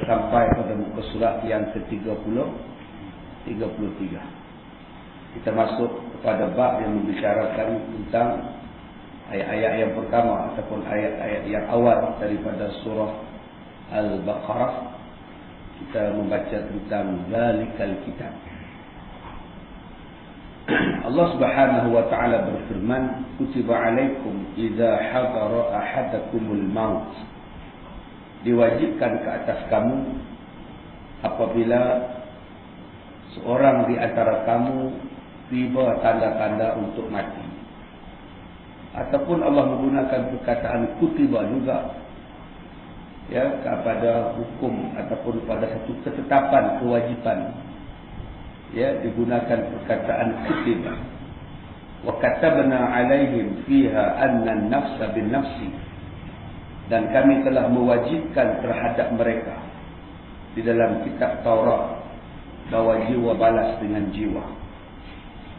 sampai pada muka surat yang ke-33. Kita masuk kepada bab yang membicarakan tentang ayat-ayat yang pertama ataupun ayat-ayat yang awal daripada surah Al-Baqarah. Kita membaca tentang zalikal kitab. Allah Subhanahu wa taala berfirman, kutiba alaikum idza hadara ahadakumul maut. Diwajibkan ke atas kamu apabila seorang di antara kamu tiba tanda-tanda untuk mati. Ataupun Allah menggunakan perkataan kutiba juga ya kepada hukum ataupun pada satu ketetapan kewajiban. Ya, digunakan perkataan kutiba. Wa katabna alaihim fiha anna an-nafsa bin-nafsi. Dan kami telah mewajibkan terhadap mereka di dalam kitab Taurat bahawa jiwa balas dengan jiwa.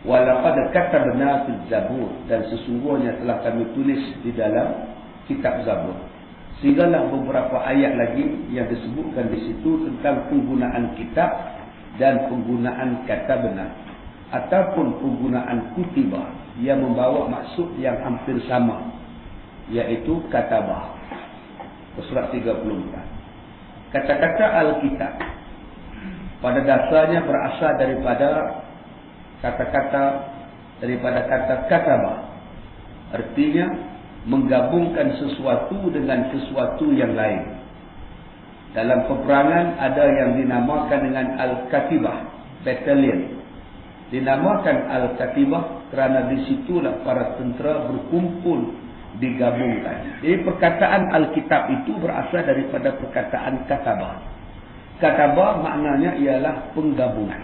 Wa laqad katabna fil Zabur, dan sesungguhnya telah kami tulis di dalam kitab Zabur. Sehinggalah beberapa ayat lagi yang disebutkan di situ tentang penggunaan kitab dan penggunaan kata benar ataupun penggunaan kutiba yang membawa maksud yang hampir sama, iaitu katabah. Surat 34. Kata-kata Alkitab pada dasarnya berasal daripada kata katabah. Artinya menggabungkan sesuatu dengan sesuatu yang lain. Dalam peperangan ada yang dinamakan dengan Al-Katibah, Battalion. Dinamakan Al-Katibah kerana di situlah para tentera berkumpul, digabungkan. Jadi perkataan Alkitab itu berasal daripada perkataan Katabah. Katabah maknanya ialah penggabungan.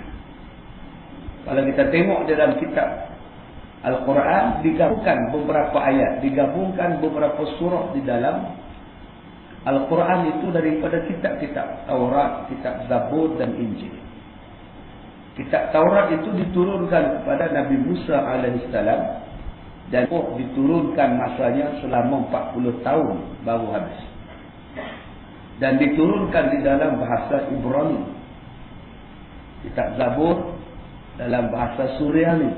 Kalau kita tengok dalam kitab Al-Quran, digabungkan beberapa ayat, digabungkan beberapa surah di dalam Al-Quran itu daripada kitab-kitab Taurat, kitab Zabur dan Injil. Kitab Taurat itu diturunkan kepada Nabi Musa AS dan diturunkan masanya selama 40 tahun baru habis. Dan diturunkan di dalam bahasa Ibrani. Kitab Zabur dalam bahasa Suryani.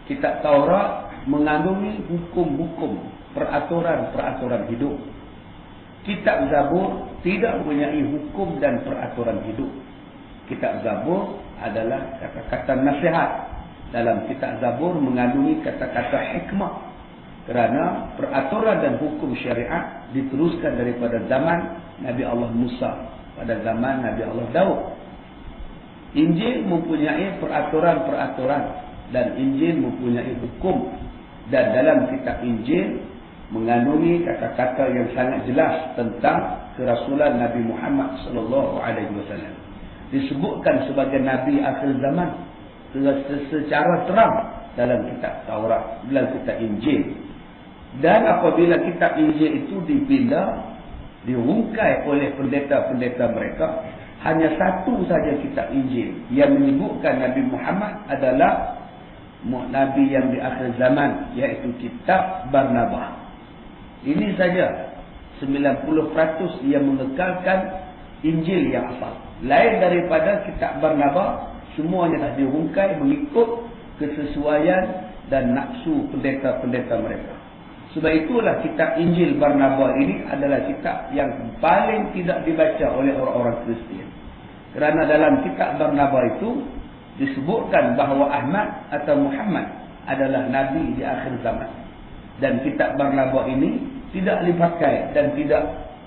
Kitab Taurat mengandungi hukum-hukum, peraturan-peraturan hidup. Kitab Zabur tidak mempunyai hukum dan peraturan hidup. Kitab Zabur adalah kata-kata nasihat. Dalam kitab Zabur mengandungi kata-kata hikmah. Kerana peraturan dan hukum syariat diteruskan daripada zaman Nabi Allah Musa pada zaman Nabi Allah Daud. Injil mempunyai peraturan-peraturan dan Injil mempunyai hukum. Dan dalam kitab Injil mengandungi kata-kata yang sangat jelas tentang kerasulan Nabi Muhammad sallallahu alaihi wasallam. Disebutkan sebagai nabi akhir zaman secara terang dalam kitab Taurat, dalam kitab Injil. Dan apabila kitab Injil itu dipindah, diungkai oleh pendeta-pendeta mereka, hanya satu saja kitab Injil yang menyebutkan Nabi Muhammad adalah nabi yang di akhir zaman, iaitu kitab Barnabas. Ini saja 90% yang mengekalkan Injil yang asal. Lain daripada kitab Barnabas, semuanya dah diungkai mengikut kesesuaian dan nafsu pendeta-pendeta mereka. Sebab itulah kitab Injil Barnabas ini adalah kitab yang paling tidak dibaca oleh orang-orang Kristian. Kerana dalam kitab Barnabas itu disebutkan bahawa Ahmad atau Muhammad adalah nabi di akhir zaman. Dan kitab Barnabas ini tidak dipakai dan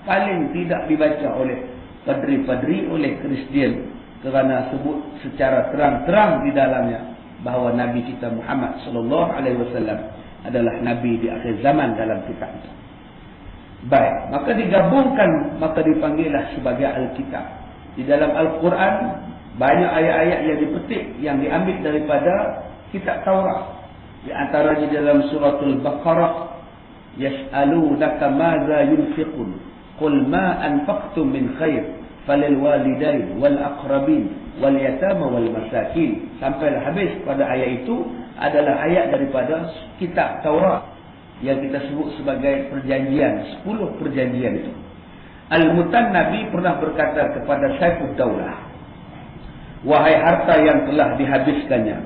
paling tidak dibaca oleh padri-padri, oleh Kristian, kerana sebut secara terang-terang di dalamnya bahawa Nabi kita Muhammad sallallahu alaihi wasallam adalah nabi di akhir zaman dalam kitab itu. Baik, maka digabungkan, maka dipanggillah sebagai Alkitab. Di dalam Al-Quran banyak ayat-ayat yang dipetik, yang diambil daripada kitab Taurat. Di antaranya dalam suratul Baqarah, yas'alunaka madza yunfiqun qul ma anfaqtum min khair falil walidain wal aqrabin wal yatama wal masakin. Sampailah habis pada ayat itu adalah ayat daripada kitab Taurat yang kita sebut sebagai perjanjian, 10 perjanjian itu. Al-Mutannabi pernah berkata kepada Saifuddaulah, wahai harta yang telah dihabiskannya,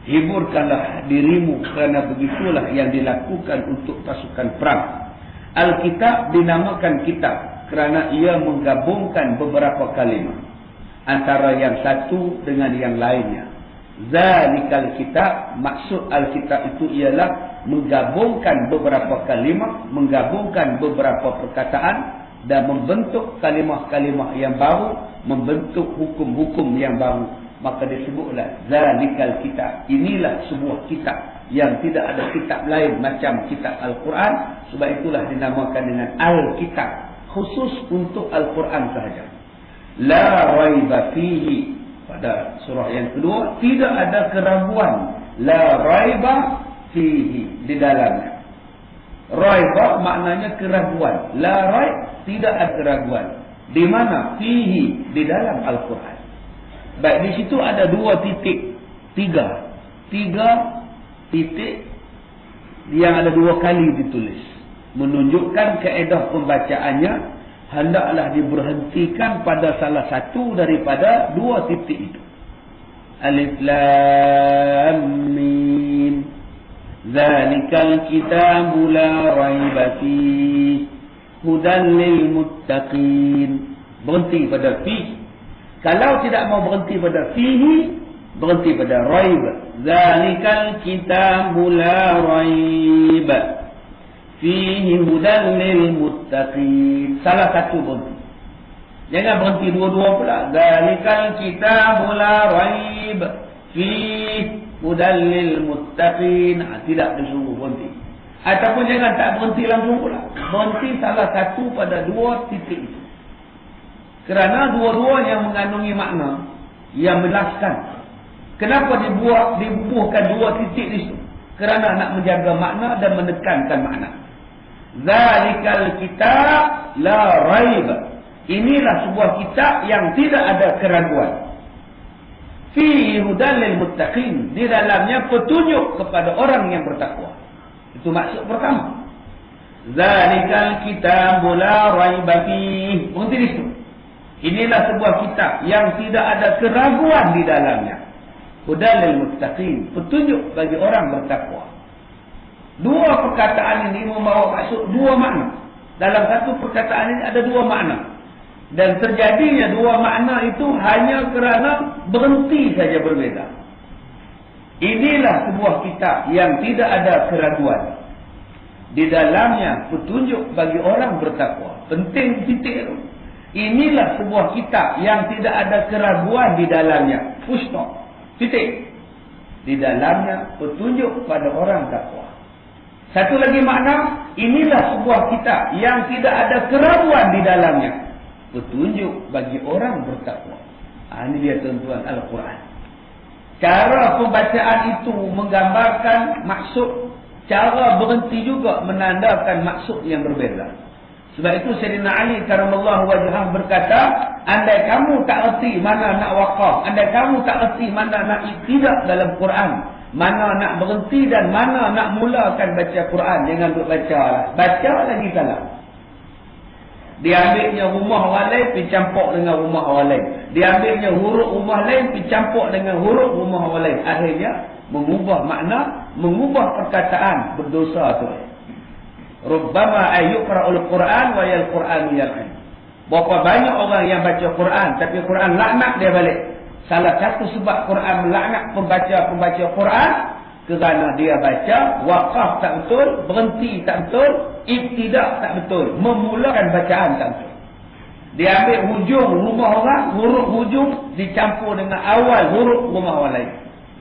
hiburkanlah dirimu, kerana begitulah yang dilakukan untuk pasukan perang. Alkitab dinamakan kitab kerana ia menggabungkan beberapa kalimah antara yang satu dengan yang lainnya. Zalikal kitab, maksud Alkitab itu ialah menggabungkan beberapa kalimah, menggabungkan beberapa perkataan dan membentuk kalimah-kalimah yang baru, membentuk hukum-hukum yang baru. Maka disebutlah zalikal kitab. Inilah sebuah kitab yang tidak ada kitab lain macam kitab Al-Quran. Sebab itulah dinamakan dengan Al-Kitab, khusus untuk Al-Quran sahaja. La raiba fihi, pada surah yang kedua, tidak ada keraguan. La raiba fihi, di dalamnya. Raiba maknanya keraguan. La raib, tidak ada keraguan. Di mana? Fihi, di dalam Al-Quran. Baik, di situ ada dua titik. Tiga titik yang ada dua kali ditulis. Menunjukkan kaedah pembacaannya hendaklah diberhentikan pada salah satu daripada dua titik itu. Alif Lam Mim. Zalikal kitabu la raiba fihi hudan lil muttaqin. Berhenti pada fi. Kalau tidak mau berhenti pada fihi, berhenti pada raib. Zalikal kitabu la raib fihi hudan lil muttaqin. Salah satu berhenti. Jangan berhenti dua-dua pula. Zalikal kitabu la raib fihi hudan lil muttaqin. Tidak disuruh berhenti. Ataupun jangan tak berhenti langsung pula. Berhenti salah satu pada dua titik itu. Kerana dua-duanya mengandungi makna yang menjelaskan. Kenapa dibubuhkan dua titik di situ? Kerana nak menjaga makna dan menekankan makna. Zalikal kitab la raib. Inilah sebuah kitab yang tidak ada keraguan. Fihi hudan lil muttaqin. Di dalamnya petunjuk kepada orang yang bertakwa. Itu maksud pertama. Zalikal kitab la raib fihi. Berhenti di situ. Inilah sebuah kitab yang tidak ada keraguan di dalamnya. Hudan lil muttaqin, petunjuk bagi orang bertakwa. Dua perkataan ini membawa maksud dua makna. Dalam satu perkataan ini ada dua makna. Dan terjadinya dua makna itu hanya kerana berhenti saja berbeza. Inilah sebuah kitab yang tidak ada keraguan. Di dalamnya petunjuk bagi orang bertakwa. Penting titik itu. Inilah sebuah kitab yang tidak ada keraguan di dalamnya. Full stop. Titik. Di dalamnya petunjuk pada orang takwa. Satu lagi makna, inilah sebuah kitab yang tidak ada keraguan di dalamnya. Petunjuk bagi orang bertakwa. Ini dia tuan-tuan Al-Quran. Cara pembacaan itu menggambarkan maksud. Cara berhenti juga menandakan maksud yang berbeza. Sebab itu Sayyidina Ali karamallahu wajhah berkata, andai kamu tak erti mana nak waqaf, andai kamu tak erti mana nak iktidak dalam Quran, mana nak berhenti dan mana nak mulakan baca Quran, jangan duk baca lah. Baca lagi salah. Diambilnya rumah orang lain, pergi campur dengan rumah orang lain. Diambilnya huruf rumah lain, pergi campur dengan huruf rumah orang lain. Akhirnya mengubah makna, mengubah perkataan, berdosa tu. Rubbama ayyuqra'ul Quran wa yal Qur'an yal'an. Berapa banyak orang yang baca Quran tapi Quran laknat dia balik. Salah satu sebab Quran melaknat pembaca Quran kerana dia baca waqaf tak betul, berhenti tak betul, ibtidak tak betul, memulakan bacaan tak betul. Dia ambil hujung rumah orang, huruf hujung dicampur dengan awal huruf rumah orang lain.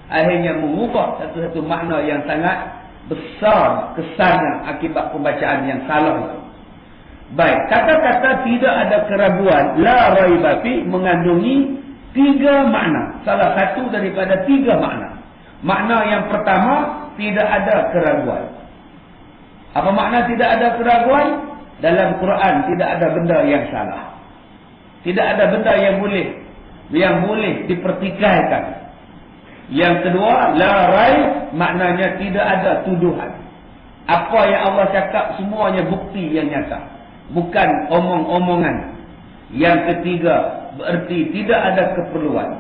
Akhirnya mengubah satu-satu makna yang sangat besar kesannya akibat pembacaan yang salah itu. Baik, kata-kata tidak ada keraguan, la raiba fi, mengandungi tiga makna. Salah satu daripada tiga makna. Makna yang pertama, tidak ada keraguan. Apa makna tidak ada keraguan? Dalam Quran tidak ada benda yang salah. Tidak ada benda yang boleh dipertikaikan. Yang kedua, la raib, maknanya tidak ada tuduhan. Apa yang Allah cakap semuanya bukti yang nyata. bukan omong-omongan. Yang ketiga, berarti tidak ada keperluan.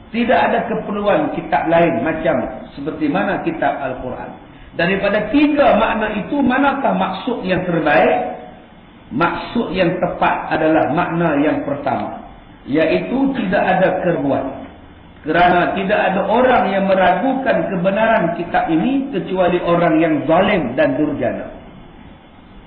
Tidak ada keperluan kitab lain macam seperti mana kitab Al-Quran. Daripada tiga makna itu, manakah maksud yang terbaik? Maksud yang tepat adalah makna yang pertama, iaitu tidak ada keperluan. Kerana tidak ada orang yang meragukan kebenaran kitab ini kecuali orang yang zalim dan durjana.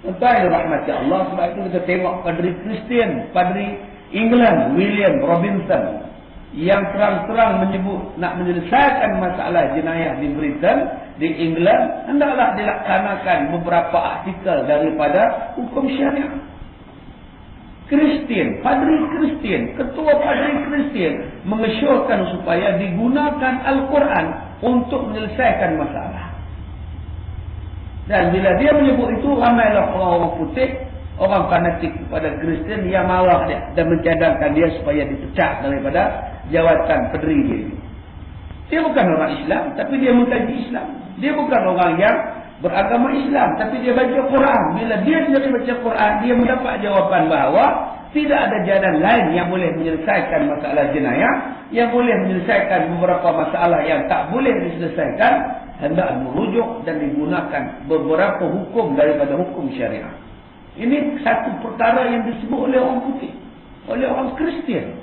Tuan-tuan rahmati Allah, sebab itu kita tengok padri Kristian, padri England, William Robinson, yang terang-terang menyebut nak menyelesaikan masalah jenayah di Britain, di England, hendaklah dilaksanakan beberapa artikel daripada hukum syariah. Kristian, padri Kristian, ketua padri Kristian mengesyorkan supaya digunakan Al-Quran untuk menyelesaikan masalah. Dan bila dia menyebut itu, ramailah orang-orang putih, orang fanatik kepada Kristian yang marah dia dan mencadangkan dia supaya dipecat daripada jawatan padri dia. Dia bukan orang Islam, tapi dia mengkaji Islam. Dia bukan orang yang beragama Islam, tapi dia baca Quran. Bila dia sendiri baca Quran, dia mendapat jawapan bahawa tidak ada jalan lain yang boleh menyelesaikan masalah jenayah, yang boleh menyelesaikan beberapa masalah yang tak boleh diselesaikan, hendak merujuk dan digunakan beberapa hukum daripada hukum syariah. Ini satu perkara yang disebut oleh orang putih, oleh orang Kristian.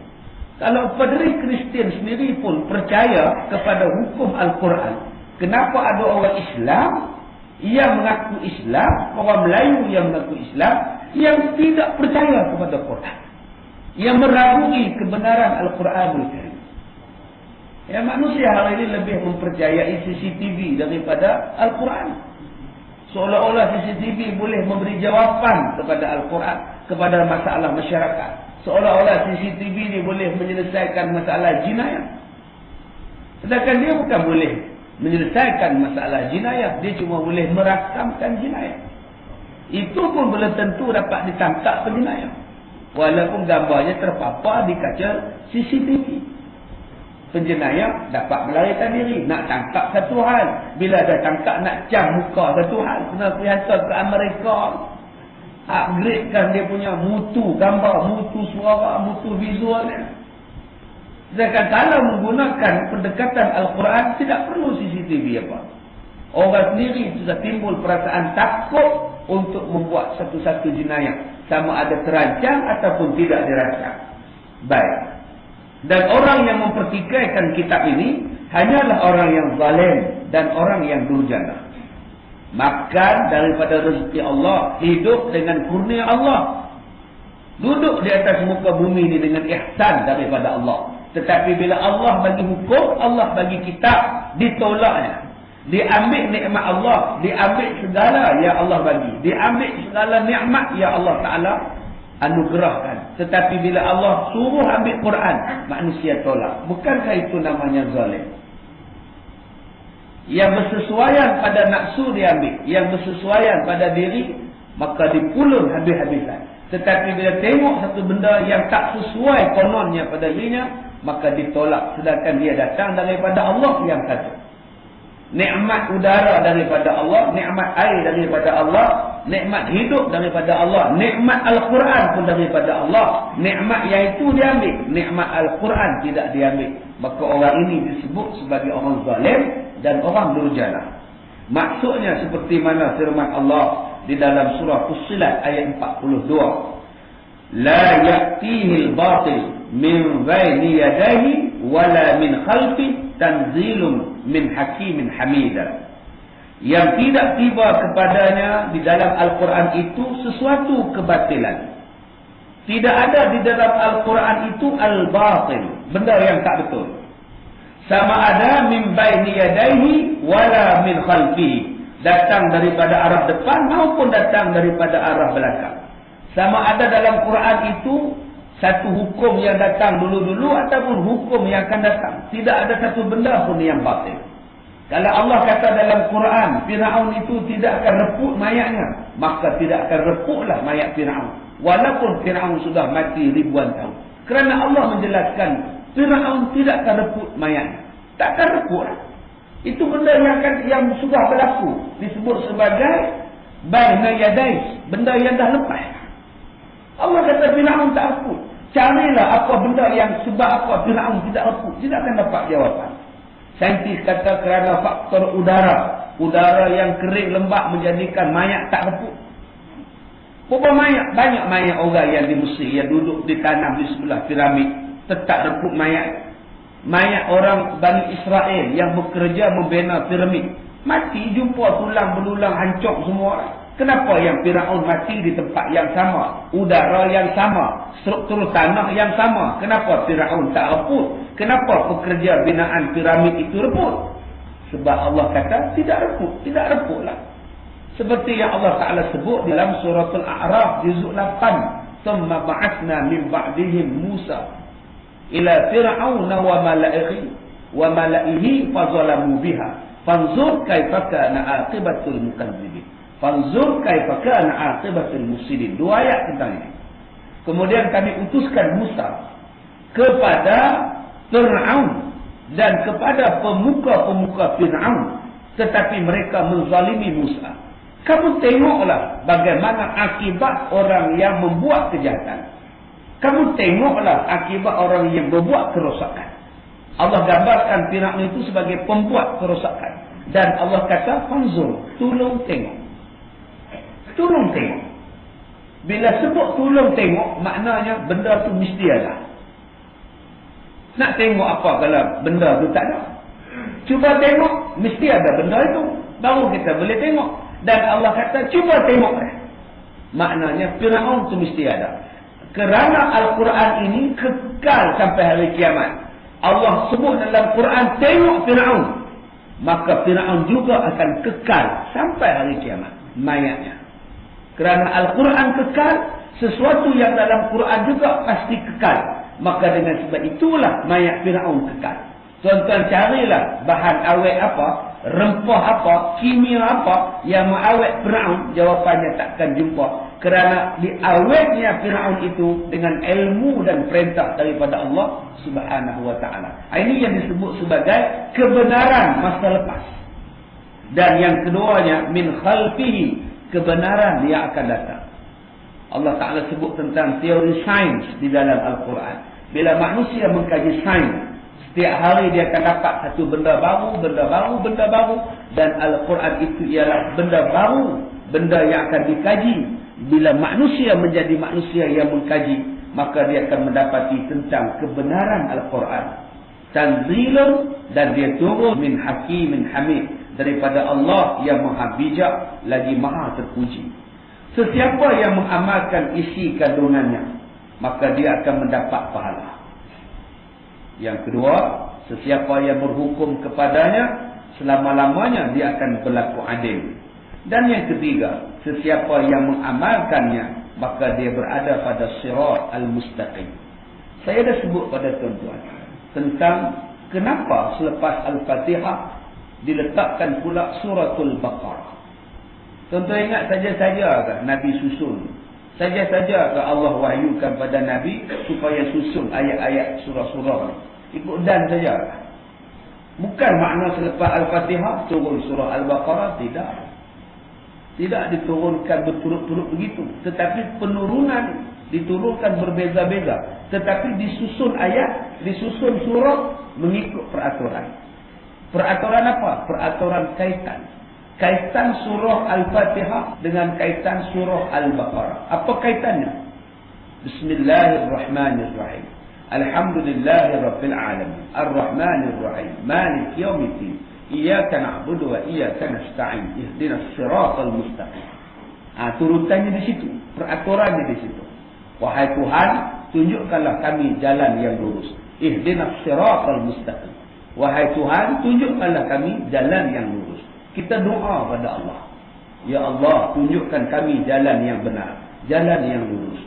Kalau padri Kristian sendiri pun percaya kepada hukum Al-Quran, kenapa ada orang Islam yang mengaku Islam, orang Melayu yang mengaku Islam, yang tidak percaya kepada Quran, yang meragui kebenaran Al-Quranul Karim? Ya, manusia hari ini lebih mempercayai CCTV daripada Al-Quran. Seolah-olah CCTV boleh memberi jawapan kepada Al-Quran, kepada masalah masyarakat. Seolah-olah CCTV ni boleh menyelesaikan masalah jenayah. Sedangkan dia bukan boleh menyelesaikan masalah jenayah, dia cuma boleh merakamkan jenayah. Itu pun belum tentu dapat ditangkap penjenayah, walaupun gambarnya terpapar di kaca CCTV. Penjenayah dapat melarikan diri, nak tangkap satu hal, bila dah tangkap nak cam muka satu hal, kena pergi hantar ke Amerika, upgradekan dia punya mutu gambar, mutu suara, mutu visualnya. Sedangkan kalau menggunakan pendekatan Al-Quran, tidak perlu CCTV apa. Orang sendiri sudah timbul perasaan takut untuk membuat satu-satu jenayah, sama ada terancam ataupun tidak dirancang. Baik. Dan orang yang mempertikaikan kitab ini hanyalah orang yang zalim dan orang yang durjana. Makan daripada rezeki Allah, hidup dengan kurnia Allah, duduk di atas muka bumi ini dengan ihsan daripada Allah. Tetapi bila Allah bagi hukum, Allah bagi kitab, ditolaknya. Diambil nikmat Allah, diambil segala yang Allah bagi, diambil segala nikmat yang Allah Ta'ala anugerahkan. Tetapi bila Allah suruh ambil Quran, manusia tolak. Bukankah itu namanya zalim? Yang bersesuaian pada nafsu diambil, yang bersesuaian pada diri, maka dipulur habis-habisan. Tetapi bila tengok satu benda yang tak sesuai kononnya pada dirinya, maka ditolak. Sedangkan dia datang daripada Allah yang satu. Nikmat udara daripada Allah, nikmat air daripada Allah, nikmat hidup daripada Allah, nikmat Al-Quran pun daripada Allah. Nikmat yang itu diambil, nikmat Al-Quran tidak diambil. Maka orang ini disebut sebagai orang zalim dan orang durjana. Maksudnya seperti mana firman Allah di dalam surah Fussilat ayat 42. La ya'tihil batil min baini yadayhi wala min khalfi tanzilun min hakimin hamidah. Yang tidak tiba kepadanya di dalam Al-Quran itu sesuatu kebatilan. Tidak ada di dalam Al-Quran itu al-batil, benda yang tak betul. Sama ada min baini yadayhi wala min khalfihi, datang daripada arah depan maupun datang daripada arah belakang. Sama ada dalam Quran itu satu hukum yang datang dulu-dulu ataupun hukum yang akan datang. Tidak ada satu benda pun yang batil. Kalau Allah kata dalam Quran, Firaun itu tidak akan reput mayatnya, maka tidak akan reputlah mayat Firaun. Walaupun Firaun sudah mati ribuan tahun. Kerana Allah menjelaskan, Firaun tidak akan reput mayatnya. Tak akan reput. Itu benda yang sudah berlaku. Disebut sebagai baina yadais, benda yang dah lepas. Allah kata Firaun tak reput. Carilah apa benda yang sebab apa Firaun tidak reput. Tidak akan dapat jawapan. Saintis kata kerana faktor udara. Udara yang kering lembap menjadikan mayat tak reput. Berapa mayat? Banyak mayat orang yang di Mesir yang duduk ditanam di sebelah piramid. Tetap reput mayat. Mayat orang Bani Israel yang bekerja membina piramid. Mati jumpa tulang belulang hancur semua. Kenapa yang Firaun mati di tempat yang sama? Udara yang sama. Struktur tanah yang sama. Kenapa Firaun tak reput? Kenapa pekerja binaan piramid itu reput? Sebab Allah kata tidak reput. Tidak reputlah. Seperti yang Allah Ta'ala sebut dalam surah Al-A'raf juzuk 8. Thumma ba'athna min ba'dihim Musa ila fir'auna wa mala'ihi fazalamu biha. Fanzur kaifa kana aqibatul mukadzibin. Fanzur kaifa kana aqibatul mufsidin. Dua ayat tentang ini. Kemudian kami utuskan Musa kepada Fir'aun dan kepada pemuka-pemuka Fir'aun, tetapi mereka menzalimi Musa. Kamu tengoklah bagaimana akibat orang yang membuat kejahatan. Kamu tengoklah akibat orang yang membuat kerosakan. Allah gambarkan Firaun itu sebagai pembuat kerosakan. Dan Allah kata, fanzur, tolong tengok. Tolong tengok. Bila sebut tolong tengok, maknanya benda tu mesti ada. Nak tengok apa kalau benda tu tak ada? Cuba tengok, mesti ada benda itu. Baru kita boleh tengok. Dan Allah kata, cuba tengok. Maknanya Firaun itu mesti ada. Kerana Al-Quran ini kekal sampai hari kiamat. Allah sebut dalam Quran, tengok Firaun. Maka Firaun juga akan kekal sampai hari kiamat. Mayatnya. Kerana Al-Quran kekal, sesuatu yang dalam Quran juga pasti kekal. Maka dengan sebab itulah mayat Firaun kekal. Tuan-tuan carilah bahan awet apa, rempah apa, kimia apa yang mengawet Firaun, jawapannya takkan jumpa. Kerana diawetnya Firaun itu dengan ilmu dan perintah daripada Allah Subhanahu wa ta'ala. Ini yang disebut sebagai kebenaran masa lepas. Dan yang keduanya, min khalfihi, kebenaran yang akan datang. Allah Ta'ala sebut tentang teori sains di dalam Al-Quran. Bila manusia mengkaji sains, setiap hari dia akan dapat satu benda baru, benda baru, benda baru. Dan Al-Quran itu ialah benda baru, benda yang akan dikaji. Bila manusia menjadi manusia yang mengkaji, maka dia akan mendapati tentang kebenaran Al-Quran. Tanzilun, dan dia turun min hakimin hamid, daripada Allah yang maha bijak lagi maha terpuji. Sesiapa yang mengamalkan isi kandungannya, maka dia akan mendapat pahala. Yang kedua, sesiapa yang berhukum kepadanya, selama-lamanya dia akan berlaku adil. Dan yang ketiga, sesiapa yang mengamalkannya, maka dia berada pada sirat al-mustaqim. Saya dah sebut pada tuan-tuan tentang kenapa selepas Al-Fatihah diletakkan pula suratul Baqarah. Tuan-tuan ingat saja-saja ke Nabi susun? Saja-saja ke Allah wahyukan pada Nabi supaya susun ayat-ayat surah-surah? Ikut dan saja. Bukan makna selepas Al-Fatihah turun surah Al-Baqarah, tidak. Tidak diturunkan berturut-turut begitu. Tetapi penurunan diturunkan berbeza-beza. Tetapi disusun ayat, disusun surah mengikut peraturan. Peraturan apa? Peraturan kaitan. Kaitan surah Al-Fatihah dengan kaitan surah Al-Baqarah. Apa kaitannya? Bismillahirrahmanirrahim. Alhamdulillahirabbil alamin. Ar-Rahmanirrahim. Malik yaumiddin. Iyyaka na'budu wa iyyaka nasta'in. Ihdinas siratal mustaqim. Turutannya di situ, peraturannya di situ. Wahai Tuhan, tunjukkanlah kami jalan yang lurus. Ihdinas siratal mustaqim. Wahai Tuhan, tunjukkanlah kami jalan yang lurus. Kita doa pada Allah. Ya Allah, tunjukkan kami jalan yang benar, jalan yang lurus.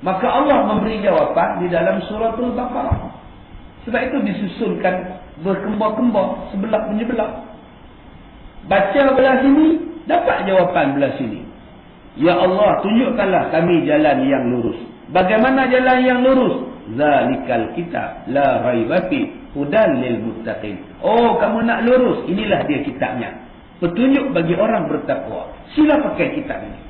Maka Allah memberi jawapan di dalam suratul Baqarah. Sebab itu disusunkan berkembar-kembar sebelah menyebelah. Baca belah sini, dapat jawapan belah sini. Ya Allah, tunjukkanlah kami jalan yang lurus. Bagaimana jalan yang lurus? Zalikal kitab la raiba fi hudan lil muttaqin. Oh, kamu nak lurus, inilah dia kitabnya. Petunjuk bagi orang bertakwa. Sila pakai kitab ini.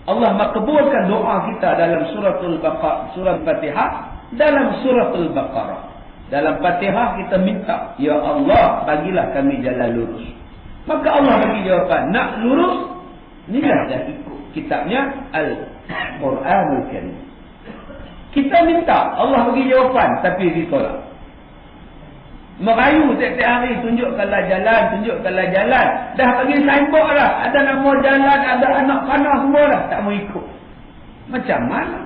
Allah makbulkan doa kita dalam surah Fatihah, dalam suratul Baqarah. Dalam Fatihah kita minta, ya Allah, bagilah kami jalan lurus. Maka Allah bagi jawapan, nak lurus, inilah dah ikut kitabnya Al-Quranul Karim. Kita minta, Allah bagi jawapan, tapi ditolak. Merayu setiap hari, tunjukkanlah jalan, tunjukkanlah jalan. Dah bagi signboard lah, ada nama jalan, ada anak panah semua dah, tak mau ikut. Macam mana?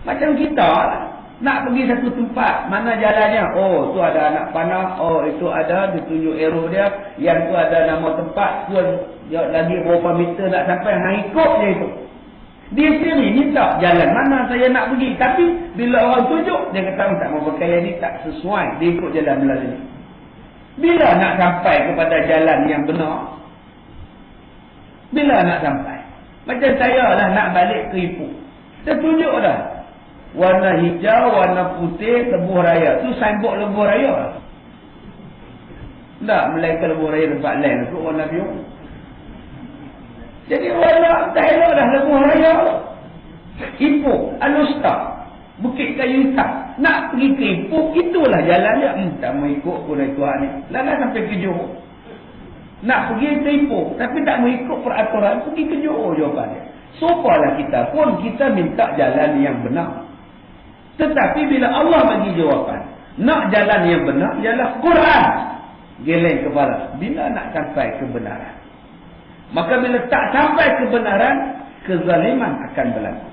Macam kita lah. Nak pergi satu tempat, mana jalannya? Oh, tu ada anak panah. Oh, itu ada, ditunjuk arrow dia. Yang tu ada nama tempat. Tu lagi berapa meter nak sampai. Hang ikut je itu. Dia sendiri minta jalan mana saya nak pergi. Tapi, bila orang tunjuk, dia kata, tak mau pakai ni, tak sesuai. Dia ikut jalan melalui. Bila nak sampai kepada jalan yang benar? Bila nak sampai? Macam saya lah nak balik ke Ipoh. Saya tunjuk dah. Warna hijau, warna putih, lebuh raya. Tu signboard lebuh raya. Tak, Melaka lebuh raya tempat lain. Tu warna biru. Jadi warna tak elok dah lebuh raya. Ipoh, Alustar, Bukit Kayu Hitam. Nak pergi ke Ipoh, itulah jalan dia. Tak mau ikut pun dari Tuhan ni. Lama sampai ke Johor. Nak pergi ke Ipoh, tapi tak mau ikut peraturan, pergi ke Johor jawapannya. Sopalah kita pun, kita minta jalan yang benar. Tetapi bila Allah bagi jawapan, nak jalan yang benar ialah Quran. Geleng kepala. Bila nak sampai kebenaran? Maka bila tak sampai kebenaran, kezaliman akan berlaku.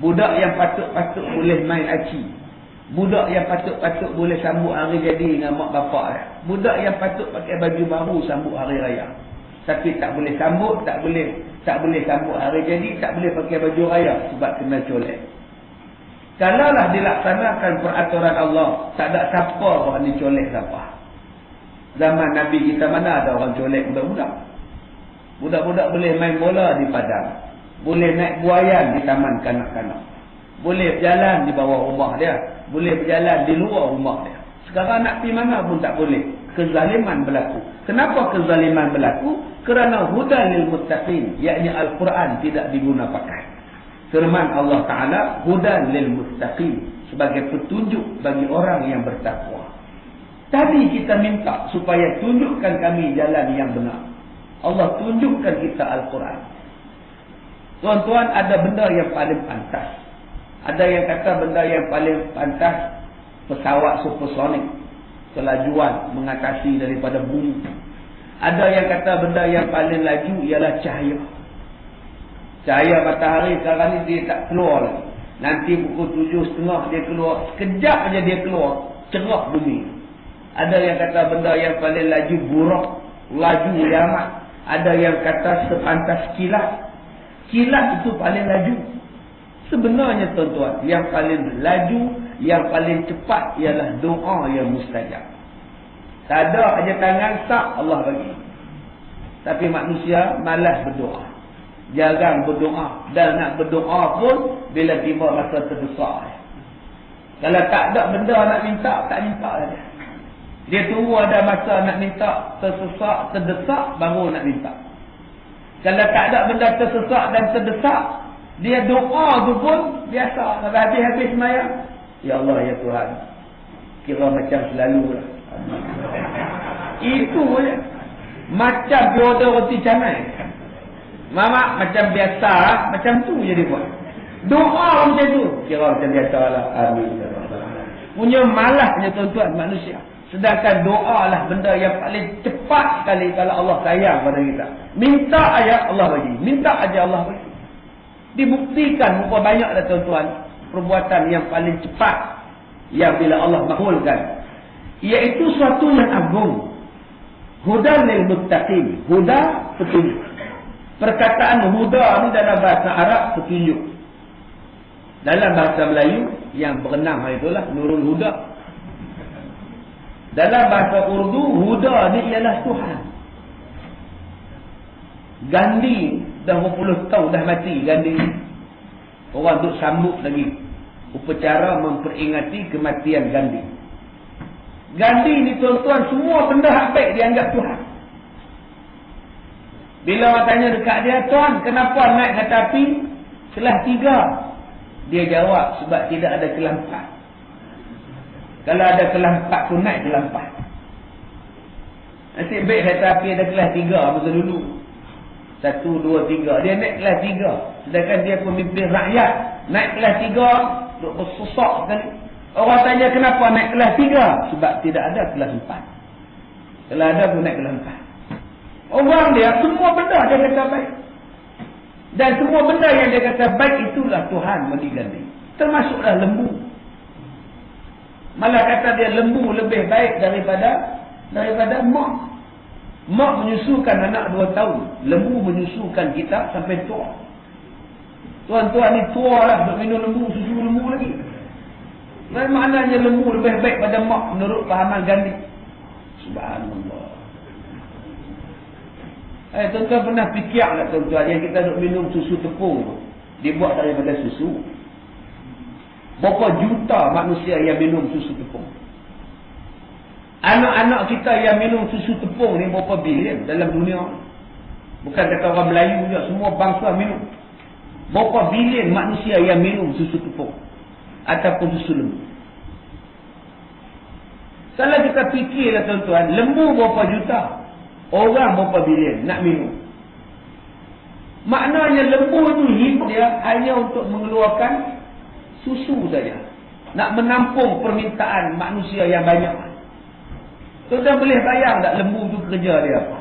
Budak yang patut-patut boleh main aci. Budak yang patut-patut boleh sambut hari jadi dengan mak bapak dia. Budak yang patut pakai baju baru sambut hari raya. Tapi tak boleh sambut, tak boleh sambut hari jadi, tak boleh pakai baju raya sebab kena colek. Kalaulah dilaksanakan peraturan Allah, tak ada siapa orang dicolek siapa. Zaman Nabi kita mana ada orang colek budak-budak. Budak-budak boleh main bola di padang. Boleh naik buayan di taman kanak-kanak. Boleh berjalan di bawah rumah dia. Boleh berjalan di luar rumah dia. Sekarang nak pergi mana pun tak boleh. Kezaliman berlaku. Kenapa kezaliman berlaku? Kerana hudan lil muttaqin, yakni Al-Quran tidak diguna pakai. Firman Allah Ta'ala, hudan lil muttaqin, sebagai petunjuk bagi orang yang bertakwa. Tadi kita minta supaya tunjukkan kami jalan yang benar. Allah tunjukkan kita Al-Quran. Tuan-tuan, ada benda yang paling pantas. Ada yang kata benda yang paling pantas pesawat supersonik, kelajuan mengatasi daripada bumi. Ada yang kata benda yang paling laju ialah cahaya. Cahaya matahari sekarang ni dia tak keluar lagi. Nanti pukul 7.30 dia keluar. Sekejap aja dia keluar. Cerah bumi. Ada yang kata benda yang paling laju buruk. Laju amat. Ada yang kata sepantas kilat. Kilat itu paling laju. Sebenarnya tuan-tuan, yang paling laju, yang paling cepat ialah doa yang mustajab. Tak ada aja tangan sak Allah bagi. Tapi manusia malas berdoa. Jarang berdoa. Dan nak berdoa pun bila tiba masa terdesak. Kalau tak ada benda nak minta, tak minta saja. Dia tunggu ada masa nak minta, tersesak, terdesak, baru nak minta. Kalau tak ada benda tersesak dan terdesak, dia doa tu pun biasa. Kalau habis-habis semayang, ya Allah, ya Tuhan, kira macam selalu lah. Itu je. Macam dia order roti canai. Mama macam biasa, macam tu je dia buat. Doa macam tu, kira macam biasa lah. Amin. Punya malahnya tuan-tuan manusia. Sedangkan doa lah benda yang paling cepat sekali kalau Allah sayang pada kita. Minta aja Allah bagi. Minta aja Allah bagi. Dibuktikan berapa banyak dah tuan-tuan perbuatan yang paling cepat yang bila Allah makbulkan, iaitu suatu yang agung. Hudan lil muttaqin. Huda, petunjuk. Perkataan huda ni dalam bahasa Arab petunjuk. Dalam bahasa Melayu yang berenam itulah Nurul Huda. Dalam bahasa Urdu, huda ni ialah Tuhan. Gandhi dah berpuluh tahun dah mati Gandhi. Orang duk sambut lagi upacara memperingati kematian Gandhi. Gandhi ni tuan-tuan, semua benda hak baik dianggap Tuhan. Bila orang tanya dekat dia, tuan, kenapa naik kereta api kelas 3? Dia jawab, sebab tidak ada kelas 4. Kalau ada kelas 4 pun naik kelas 4. Nasib baik kereta api ada kelas 3 masa dulu. 1, 2, 3. Dia naik kelas 3. Sedangkan dia pemimpin rakyat. Naik kelas 3, duk bersusuk sekali. Orang tanya kenapa naik kelas 3? Sebab tidak ada kelas 4. Kalau ada pun naik kelas 4. Orang dia, semua benda dia kata baik. Dan semua benda yang dia kata baik itulah Tuhan mendigandi. Termasuklah lembu. Malah kata dia lembu lebih baik daripada mak. Mak menyusukan anak 2 tahun. Lembu menyusukan kita sampai tua. Tuan-tuan ni tua lah nak minum lembu, susu lembu lagi. Maknanya lembu lebih baik pada mak menurut pahaman Gandhi. Subhanallah. Tuan-tuan pernah fikir tak tuan-tuan yang kita nak minum susu tepung tu dibuat daripada susu? Berapa juta manusia yang minum susu tepung? Anak-anak kita yang minum susu tepung ni berapa bilion dalam dunia? Bukan kata orang Melayu je, semua bangsa minum. Berapa bilion manusia yang minum susu tepung ataupun susu lembu? Kalau kita fikirlah tuan-tuan, lembu berapa juta, orang berapa bilion nak minum. Maknanya lembu itu hidup dia hanya untuk mengeluarkan susu saja. Nak menampung permintaan manusia yang banyak. Tuan-tuan boleh bayang tak lembu tu kerja dia apa?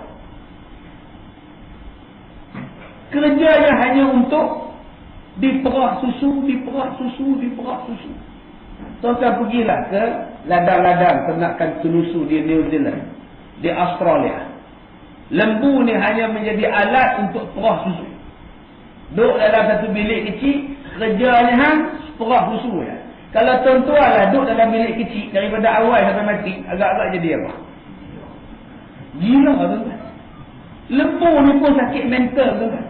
Kerjanya hanya untuk diperah susu, diperah susu, diperah susu. Tuan-tuan pergilah ke ladang-ladang ternakan tenusu di New Zealand, di Australia. Lembu ni hanya menjadi alat untuk perah susu. Duduk dalam satu bilik kecil, kerjanya perah susu ya. Kalau tuan-tuan lah duduk dalam bilik kecil daripada awal sampai mati, agak-agak jadi apa? Gila tuan-tuan. Lembu ni pun sakit mental tuan-tuan.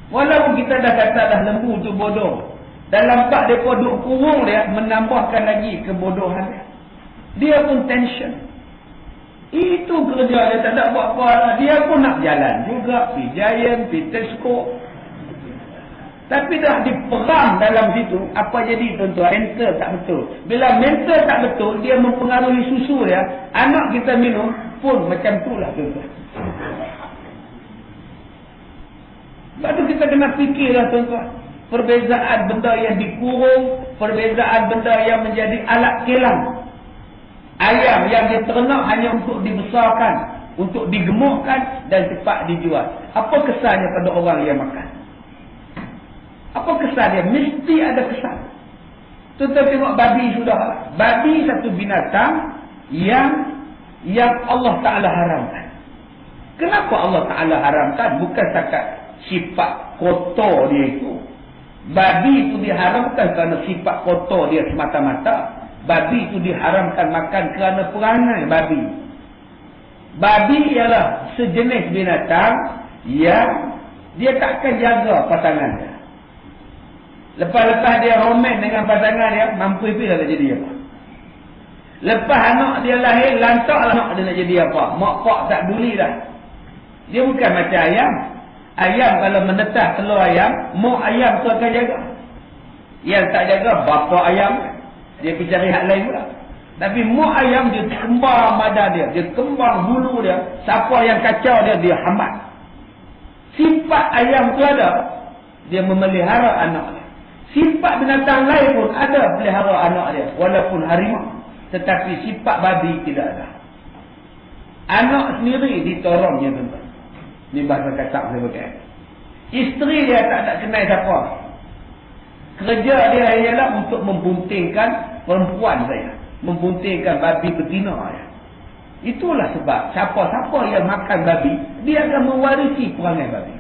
Walaupun kita dah kata dah lembu tu bodoh, dalam bak mereka duduk kurung dia menambahkan lagi kebodohan dia. Dia pun tension. Itu kerja dia, tak ada buat apa. Dia pun nak jalan juga, pergi Giant, pergi Tesco. Tapi dah diperam dalam situ, apa jadi tuan-tuan? Mental tak betul. Bila mental tak betul, dia mempengaruhi susu dia. Anak kita minum pun macam tu lah tuan-tuan. Sebab tu kita kena fikirlah tuan-tuan. Perbezaan benda yang dikurung, perbezaan benda yang menjadi alat kelang. Ayam yang diternak hanya untuk dibesarkan, untuk digemukkan dan cepat dijual. Apa kesannya pada orang yang makan? Apa kesan dia? Mesti ada kesan. Tuan-tuan tengok babi sudah. Babi satu binatang yang Allah Ta'ala haramkan. Kenapa Allah Ta'ala haramkan? Bukan setakat sifat kotor dia itu. Babi itu diharamkan kerana sifat kotor dia semata-mata. Babi itu diharamkan makan kerana perangai babi. Babi ialah sejenis binatang yang dia takkan jaga pasangan dia. Lepas-lepas dia roman dengan pasangan dia, mampu pula nak jadi apa. Lepas anak dia lahir, lantaklah anak dia nak jadi apa. Mak pak tak peduli dah. Dia bukan macam ayam. Ayam kalau menetas telur ayam, mak ayam tu akan jaga. Yang tak jaga, bapa ayam. Dia pergi cari hak lain pula. Tapi mak ayam dia kembang badan dia. Dia kembang bulu dia. Siapa yang kacau dia, dia hambat. Sifat ayam tu ada. Dia memelihara anak dia. Sifat binatang lain pun ada pelihara anak dia. Walaupun harimau. Tetapi sifat babi tidak ada. Anak sendiri ditorongnya tuan-tuan. Ini bahasa kacak saya pakai. Isteri dia tak nak kenal siapa. Kerja dia ialah untuk membuntingkan perempuan saya. Membuntingkan babi betina saya. Itulah sebab siapa-siapa yang makan babi, dia akan mewarisi perangai babi.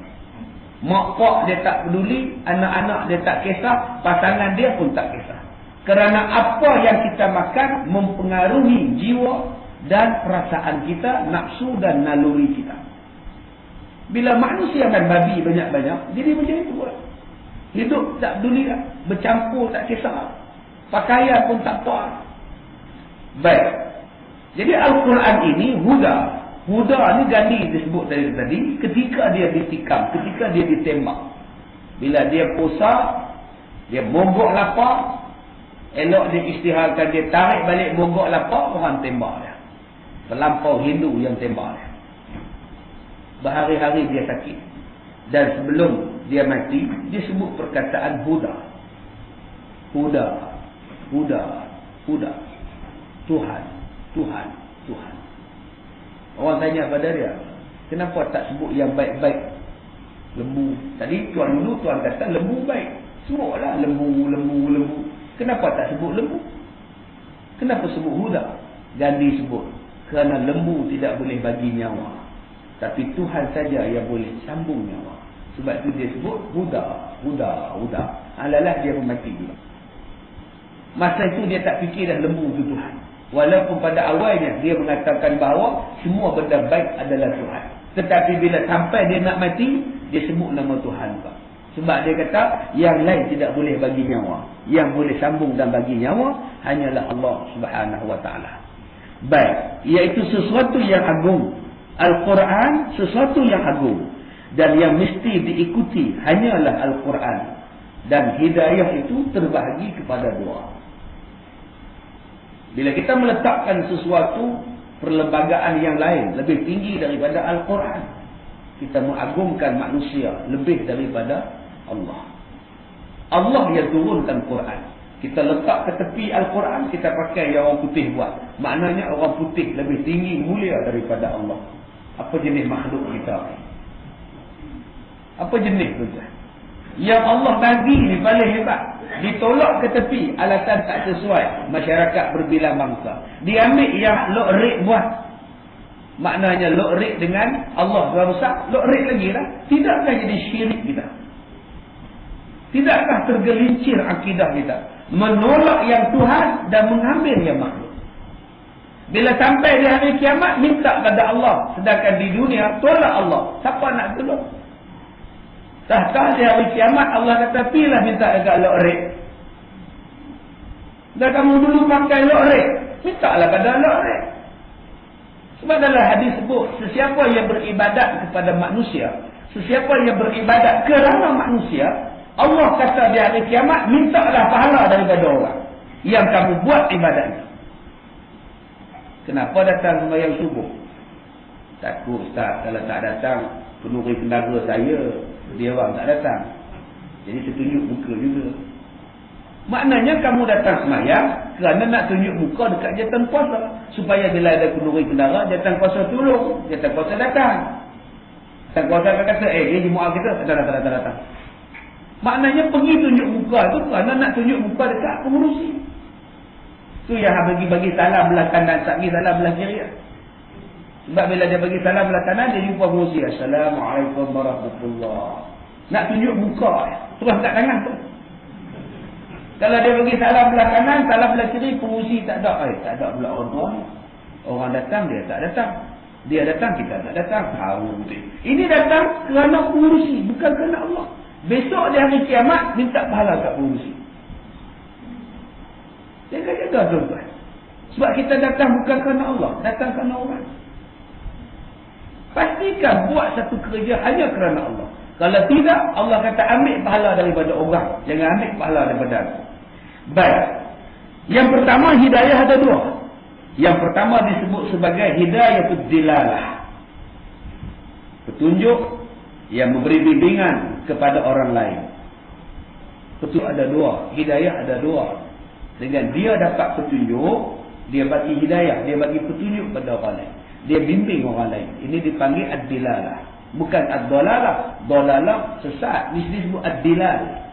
Mak pak dia tak peduli, anak-anak dia tak kisah, pasangan dia pun tak kisah. Kerana apa yang kita makan mempengaruhi jiwa dan perasaan kita, nafsu dan naluri kita. Bila manusia makan babi banyak-banyak, jadi macam itu pula. Hidup tak peduli lah. Bercampur tak kisah. Pakaian pun tak tahu. Baik. Jadi Al-Quran ini huda. Huda ni Gandhi disebut dari tadi, ketika dia ditikam, ketika dia ditembak. Bila dia puasa, dia mogok lapar, elok dia istiharkan, dia tarik balik mogok lapar, orang tembak dia. Terlampau Hindu yang tembak dia. Berhari-hari dia sakit. Dan sebelum dia mati, dia sebut perkataan Huda. Huda, Huda, Huda. Tuhan, Tuhan, Tuhan. Orang tanya pada dia, kenapa tak sebut yang baik-baik? Lembu. Tadi tuan dulu tuan kata lembu baik. Sebutlah lembu, lembu, lembu. Kenapa tak sebut lembu? Kenapa sebut Huda? Gandhi sebut, kerana lembu tidak boleh bagi nyawa, tapi Tuhan saja yang boleh sambung nyawa. Sebab itu dia sebut Huda, Huda, Huda. Alalah dia pun mati juga. Masa itu dia tak fikir dah lembu itu Tuhan. Walaupun pada awalnya dia mengatakan bahawa semua benda baik adalah Tuhan. Tetapi bila sampai dia nak mati, dia sebut nama Tuhan juga. Sebab dia kata yang lain tidak boleh bagi nyawa. Yang boleh sambung dan bagi nyawa hanyalah Allah Subhanahu wa taala. Baik, iaitu sesuatu yang agung. Al-Quran sesuatu yang agung dan yang mesti diikuti hanyalah Al-Quran. Dan hidayah itu terbahagi kepada dua. Bila kita meletakkan sesuatu perlembagaan yang lain lebih tinggi daripada Al-Quran, kita mengagungkan manusia lebih daripada Allah. Allah yang turunkan Quran. Kita letak ke tepi Al-Quran, kita pakai yang orang putih buat. Maknanya orang putih lebih tinggi, mulia daripada Allah. Apa jenis makhluk kita? Apa jenis tu? Yang Allah bagi ni paling hebat. Ditolak ke tepi, alasan tak sesuai. Masyarakat berbilang bangsa. Diambil yang lok-rik buat. Maknanya lok-rik dengan Allah besar, lok-rik lagi lah. Tidakkah jadi syirik kita? Tidakkah tergelincir akidah kita? Menolak yang Tuhan dan mengambil yang makhluk. Bila sampai di hari kiamat, minta pada Allah. Sedangkan di dunia, tolak Allah. Siapa nak tolong? Tahkah di hari kiamat Allah kata pilah minta dekat lok-rik. Dah kamu dulu pakai lok-rik, mintalah pada lok-rik. Sebab dalam hadis sebut, sesiapa yang beribadat kepada manusia, sesiapa yang beribadat kerana manusia, Allah kata di hari kiamat mintalah pahala daripada orang yang kamu buat ibadatnya. Kenapa datang sembahyang subuh? Takut Ustaz kalau tak datang penuri pendaga saya, dia orang tak datang. Jadi saya tunjuk muka juga. Maknanya kamu datang semayang kerana nak tunjuk muka dekat jatan kuasa. Supaya bila ada penuri pendara, jatan kuasa tolong. Jatan kuasa datang. Jatan kuasa akan kata, ni jemaah kita datang. Maknanya pergi tunjuk muka tu kerana nak tunjuk muka dekat pengurusi. Tu yang bagi salam belah kanan, tak bagi salam belah kiri. Sebab bila dia bagi salam belah kanan, dia jumpa pengurusi. Assalamualaikum warahmatullahi. Nak tunjuk muka, terus kat tangan tu. Kalau dia bagi salam belah kanan, salam belah kiri, pengurusi tak ada. Tak ada pula orang. Orang datang, dia tak datang. Dia datang, kita tak datang. Ini datang kerana pengurusi, bukan kerana Allah. Besok di hari kiamat, minta pahala kat pengurusi. Jaga-jaga tuan-tuan. Sebab kita datang bukan kerana Allah, datang kerana orang. Pastikan buat satu kerja hanya kerana Allah. Kalau tidak, Allah kata ambil pahala daripada orang. Jangan ambil pahala daripada aku. Baik. Yang pertama, hidayah ada dua. Yang pertama disebut sebagai hidayatul dilalah. Petunjuk yang memberi bimbingan kepada orang lain. Petunjuk ada dua. Hidayah ada dua. Dengan dia dapat petunjuk, dia bagi hidayah, dia bagi petunjuk pada orang lain. Dia bimbing orang lain. Ini dipanggil ad-dilalah. Bukan ad-dalalah. Dalalah sesat. Ini disebut ad-dilal.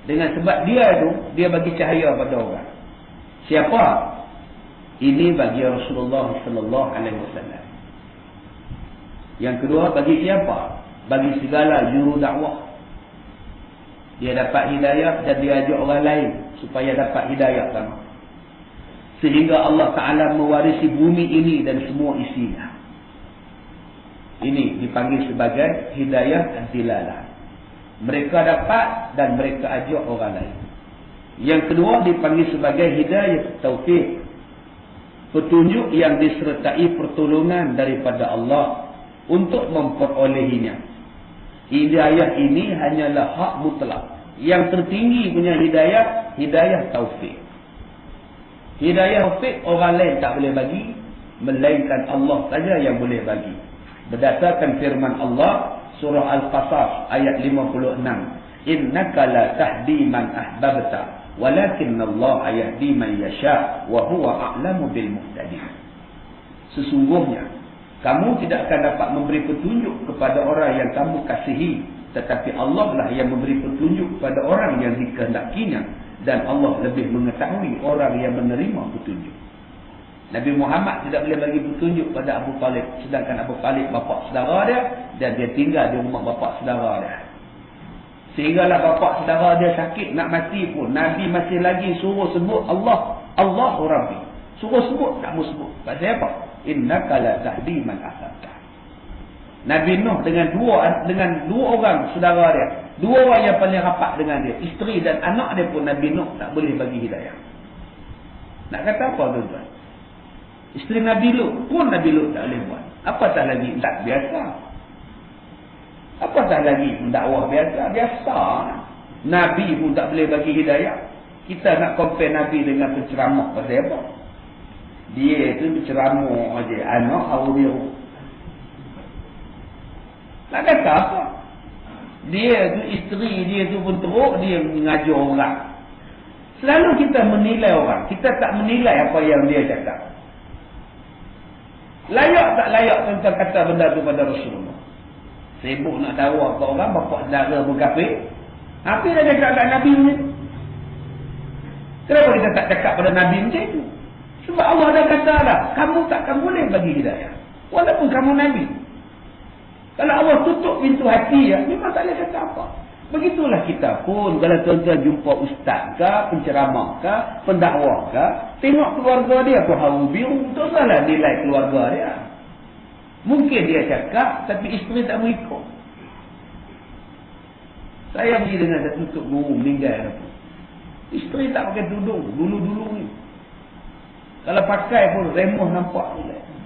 Dengan sebab dia itu, dia bagi cahaya pada orang. Siapa? Ini bagi Rasulullah sallallahu alaihi wasallam. Yang kedua, bagi siapa? Bagi segala juru dakwah. Dia dapat hidayah dan dia ajak orang lain supaya dapat hidayah sama. Sehingga Allah Ta'ala mewarisi bumi ini dan semua isinya. Ini dipanggil sebagai hidayah ad-dilalah. Mereka dapat dan mereka ajak orang lain. Yang kedua dipanggil sebagai hidayah taufik. Petunjuk yang disertai pertolongan daripada Allah untuk memperolehinya. Hidayah ini hanyalah hak mutlak. Yang tertinggi punya hidayah, hidayah taufik. Hidayah taufik orang lain tak boleh bagi, melainkan Allah saja yang boleh bagi. Berdasarkan firman Allah surah Al-Qasas ayat 56, innaka la tahdi man ahbabta walakinnallaha yahdi man yasha wa huwa a'lamu bil muhtadin. Sesungguhnya kamu tidak akan dapat memberi petunjuk kepada orang yang kamu kasihi, tetapi Allah lah yang memberi petunjuk kepada orang yang dikehendakinya, dan Allah lebih mengetahui orang yang menerima petunjuk. Nabi Muhammad tidak boleh bagi petunjuk pada Abu Talib, sedangkan Abu Talib bapa saudara dia dan dia tinggal di rumah bapa saudara dia. Sehinggalah bapa saudara dia sakit nak mati pun Nabi masih lagi suruh sebut Allah, Allahu Rabbi. Suruh sebut, tak mau sebut. Pasal apa? Innaka la tahdi man ahbabta. Nabi Nuh dengan dua orang saudara dia, dua orang yang paling rapat dengan dia, isteri dan anak dia pun Nabi Nuh tak boleh bagi hidayah. Nak kata apa tuan-tuan? Isteri Nabi Lut pun Nabi Lut tak boleh buat. Apatah lagi tak biasa. Apatah lagi dakwah biasa. Biasa. Nabi pun tak boleh bagi hidayah. Kita nak compare Nabi dengan penceramah pasal apa? Dia tu berceramah aja, anak hawa biru. Nak kata apa? Dia tu isteri dia tu pun teruk, dia mengajar orang. Selalu kita menilai orang, kita tak menilai apa yang dia cakap. Layak tak layak tuan-tuan kata benda tu pada Rasulullah? Sibuk nak dakwah ke orang, bapak saudara berkafir. Apa dah cakap kat Nabi ni? Kenapa kita tak cakap pada Nabi macam itu? Sebab Allah dah kata dah, kamu takkan boleh bagi hidayah. Walaupun kamu Nabi. Kalau Allah tutup pintu hati, ya, memang tak boleh kata apa. Begitulah kita pun, kalau tuan-tuan jumpa ustaz ke, penceramah ke, pendakwah ke, tengok keluarga dia pun hawa biru, tak salah nilai keluarga dia. Mungkin dia cakap, tapi isteri tak mau ikut. Saya pergi dengan satu tuk guru meninggal. Isteri tak pakai tudung, dulu-dulu ni. Kalau pakai pun remoh nampak.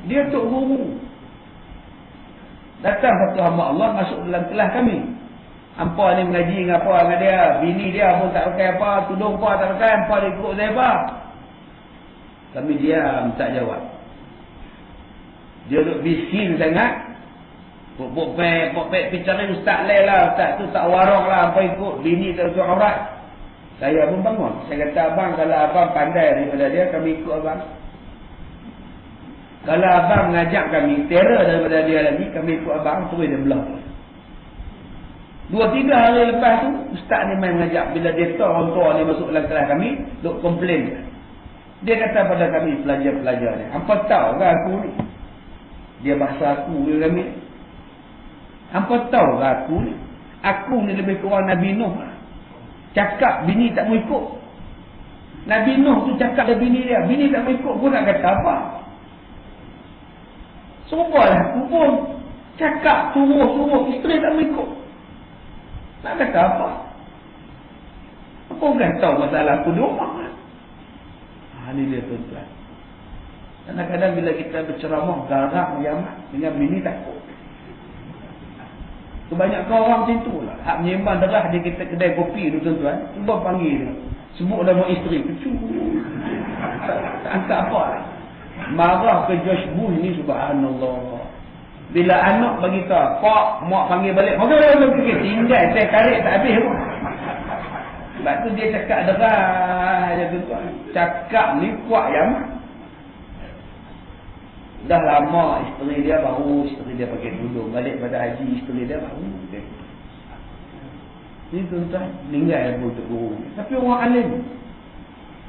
Dia tuk guru. Datang satu hamba Allah masuk dalam kelas kami. Hampa ni mengaji dengan apa dengan dia. Bini dia pun tak pakai apa. Tudung apa tak pakai. Hampa dia ikut saya apa. Kami diam tak jawab. Dia duduk bising sangat. Pok-pek bicara ustaz lain lah. Ustaz tu tak warok lah. Hampa ikut. Bini tak ikut aurat. Saya pun bangun. Saya kata abang, kalau abang pandai daripada dia, kami ikut abang. Kalau abang mengajak kami terror daripada dia lagi, kami ikut abang. Terus dia belah. 2-3 hari lepas tu, ustaz ni main mengajak. Bila dia tahu orang tua ni masuk dalam kelas kami, duk komplain. Dia kata pada kami, pelajar-pelajar ni, hampa tahu kan aku ni? Dia bahasa aku dengan kami. Hampa tahu kan aku ni? Aku ni lebih kurang Nabi Nuh. Cakap bini tak mau ikut. Nabi Nuh tu cakap dah bini dia. Bini tak mau ikut pun nak kata apa? Suruhlah aku pun. Cakap, suruh. Isteri tak mau ikut. Nak kata apa? Apa kan tahu masalah aku di rumah kan? Ini dia tuan-tuan. Kadang-kadang bila kita berceramah garang yamat dengan bini takut. Kebanyakan orang macam tu lah. Hak menyembang darah dia kita kedai kopi tu tuan-tuan. Cuba panggil dia. Sebut nama isteri. Tak angkat apa lah. Marah ke George Bush ni subhanallah. Bila anak bagi tahu, pak, mak panggil balik. Okey, tinggal saya tarik tak habis pun. Sebab tu dia cakap derah je tuan-tuan. Cakap ni kuat yang dah lama isteri dia baru isteri dia pakai tudung. Balik pada haji isteri dia baru. Ni tuan-tuan, meninggal pun untuk guru. Tapi orang alim.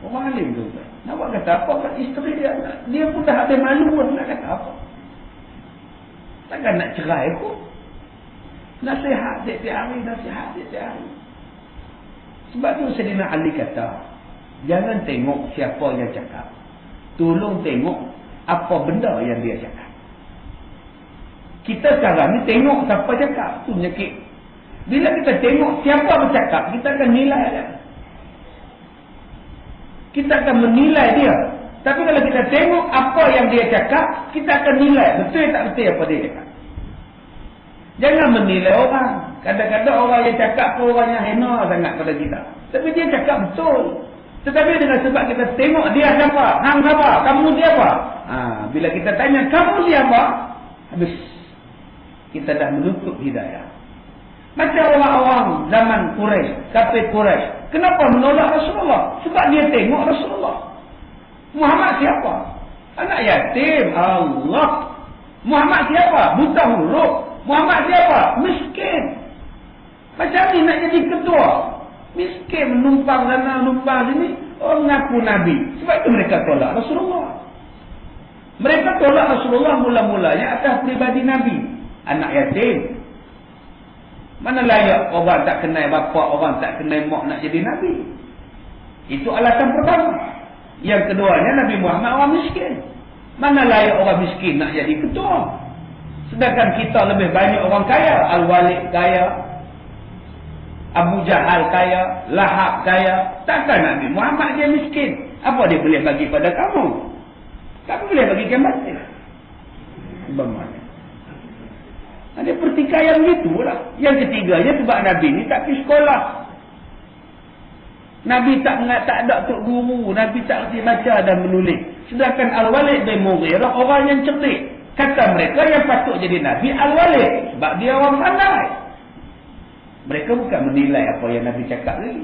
Orang alim tuan-tuan. Nak buat kata apa kat isteri dia? Dia pun dah habis malu pun nak kata apa. Takkan nak cerai pun. Nasihat tiap-tiap hari. Sebab tu Sayyidina Ali kata, jangan tengok siapa yang cakap. Tolong tengok apa benda yang dia cakap. Kita sekarang ni tengok siapa cakap. Tu penyakit. Bila kita tengok siapa bercakap, kita akan nilai dia. Kita akan menilai dia. Tapi kalau kita tengok apa yang dia cakap, kita akan nilai betul tak betul apa dia cakap. Jangan menilai orang. Kadang-kadang orang yang cakap tu orang yang hina sangat pada kita. Tapi dia cakap betul. Tetapi dengan sebab kita tengok dia siapa, hang siapa, kamu siapa. Bila kita tanya kamu siapa, habis kita dah menutup hidayah. Macam orang-orang zaman Quraisy, kafir Quraisy, kenapa menolak Rasulullah? Sebab dia tengok Rasulullah. Muhammad siapa? Anak yatim. Allah. Muhammad siapa? Buta huruf. Muhammad siapa? Miskin. Macam ni nak jadi ketua. Miskin, menumpang sana, menumpang sini. Orang mengaku Nabi. Sebab itu mereka tolak Rasulullah. Mereka tolak Rasulullah mula-mulanya atas pribadi Nabi. Anak yatim. Mana layak orang tak kenal bapa, orang tak kenal mak nak jadi Nabi. Itu alasan pertama. Yang keduanya, Nabi Muhammad orang miskin. Mana layak orang miskin nak jadi ketua. Sedangkan kita lebih banyak orang kaya. Al-Walid kaya, Abu Jahal kaya, Lahab kaya. Takkan Nabi Muhammad dia miskin. Apa dia boleh bagi pada kamu? Kamu boleh bagi gambaran. Bagaimana? Ada pertikaian gitulah. Yang ketiganya sebab Nabi ni tak pergi sekolah. Nabi tak ada tok guru. Nabi tak kerti baca dan menulis. Sedangkan Al-Walid bin Mughirah orang yang cerdik. Kata mereka yang patut jadi Nabi Al-Walid. Sebab dia orang pandai. Mereka bukan menilai apa yang Nabi cakap lagi.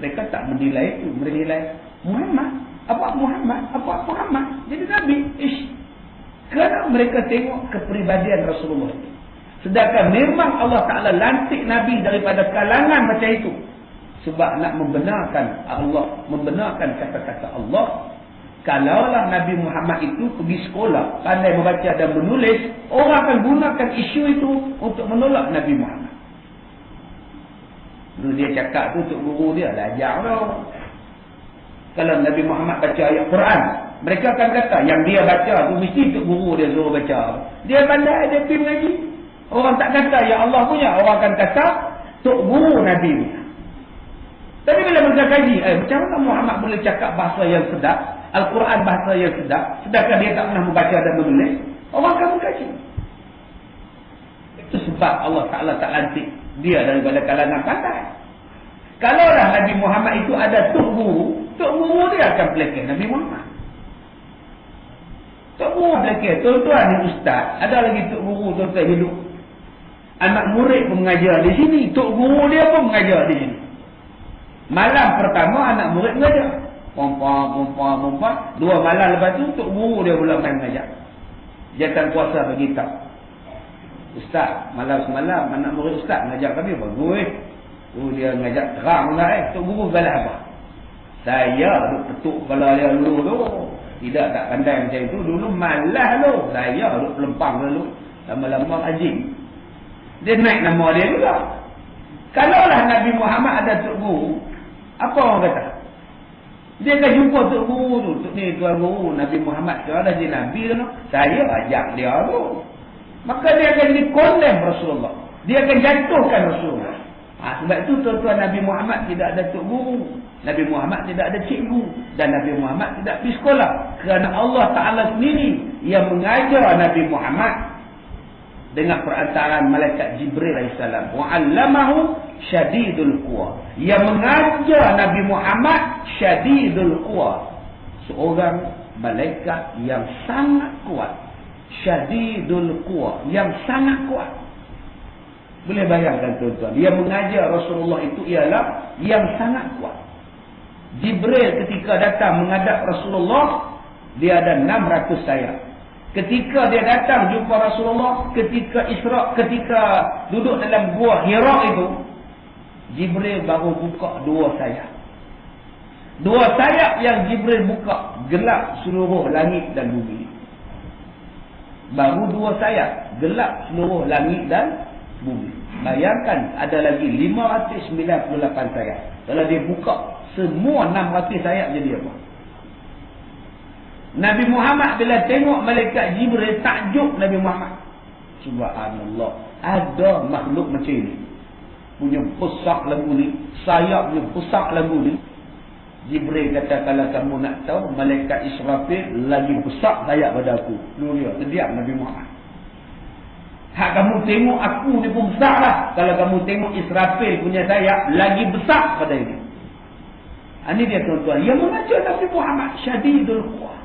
Mereka tak menilai itu. Mereka menilai Muhammad. Apa Muhammad? Apa Muhammad? Jadi Nabi. Kerana mereka tengok kepribadian Rasulullah. Sedangkan memang Allah Ta'ala lantik Nabi daripada kalangan macam itu. Sebab nak membenarkan Allah, membenarkan kata-kata Allah. Kalaulah Nabi Muhammad itu pergi sekolah, pandai membaca dan menulis, orang akan gunakan isu itu untuk menolak Nabi Muhammad. Dulu dia cakap tu untuk guru dia, ajar tau. Kalau Nabi Muhammad baca ayat Quran, mereka akan kata yang dia baca tu mesti untuk guru dia suruh baca. Dia pandai, dia pergi lagi. Orang tak kata ya Allah punya, orang akan kata untuk guru Nabi punya. Tapi bila mereka kaji, macam mana Muhammad boleh cakap bahasa yang sedap, Al-Quran bahasa yang sedap, sedangkan dia tak pernah membaca dan menulis, orang akan mengkaji. Itu sebab Allah Ta'ala tak lantik dia daripada kalangan pandai. Kalaulah Nabi Muhammad itu ada tok guru dia akan pelakir Nabi Muhammad. Tok guru pelakir, tuan-tuan ni ustaz, ada lagi tok guru tuan-tuan hidup. Anak murid pun mengajar di sini, tok guru dia pun mengajar di sini. Malam pertama anak murid mengajar. Pompa. 2 malam lepas tu tok guru dia pula main mengajar. Jatan kuasa bagi tahu. Ustaz, malam semalam anak murid ustaz mengajar kami bagus. Tu dia mengajar terang lah tok guru balas apa? Saya duk petuk kepala dia dulu tu. Tidak tak pandai macam itu. Dulu malas tu. Saya duk pelempang dulu. Lama-lama ajing. Dia naik nama dia juga. Kalaulah Nabi Muhammad ada tok guru, apa orang kata? Dia akan jumpa tok guru tu. Tok ni tuan guru Nabi Muhammad. Kalau ada jadi Nabi tu, saya ajak dia tu. Maka dia akan dikondem Rasulullah. Dia akan jatuhkan Rasulullah. Sebab itu tuan-tuan Nabi Muhammad tidak ada tok guru. Nabi Muhammad tidak ada cikgu. Dan Nabi Muhammad tidak pergi sekolah. Kerana Allah Ta'ala sendiri yang mengajar Nabi Muhammad dengan perantaraan malaikat Jibril AS. Wa'allamahu syadidul quwa. Yang mengajar Nabi Muhammad syadidul quwa. Seorang malaikat yang sangat kuat. Syadidul quwa. Yang sangat kuat. Boleh bayangkan tuan-tuan. Yang mengajar Rasulullah itu ialah yang sangat kuat. Jibril ketika datang menghadap Rasulullah, dia ada 600 sayap. Ketika dia datang jumpa Rasulullah, ketika Isra, ketika duduk dalam gua Hira itu, Jibril baru buka 2 sayap. 2 sayap yang Jibril buka, gelap seluruh langit dan bumi. Baru 2 sayap, gelap seluruh langit dan bumi. Bayangkan ada lagi 598 sayap. Kalau dia buka semua 600 sayap jadi apa? Nabi Muhammad bila tengok malaikat Jibril, takjub Nabi Muhammad. Subhanallah, ada makhluk macam ini. Punya besar lagu ni, sayap punya besar lagu ni. Jibril kata, kalau kamu nak tahu, malaikat Israfil lagi besar sayap pada aku. Dia terdiam Nabi Muhammad. Hak kamu tengok aku ni pun besar lah. Kalau kamu tengok Israfil punya sayap, lagi besar pada ini. Ini dia tuan-tuan. Yang mengajar Nabi Muhammad syadidul quwah.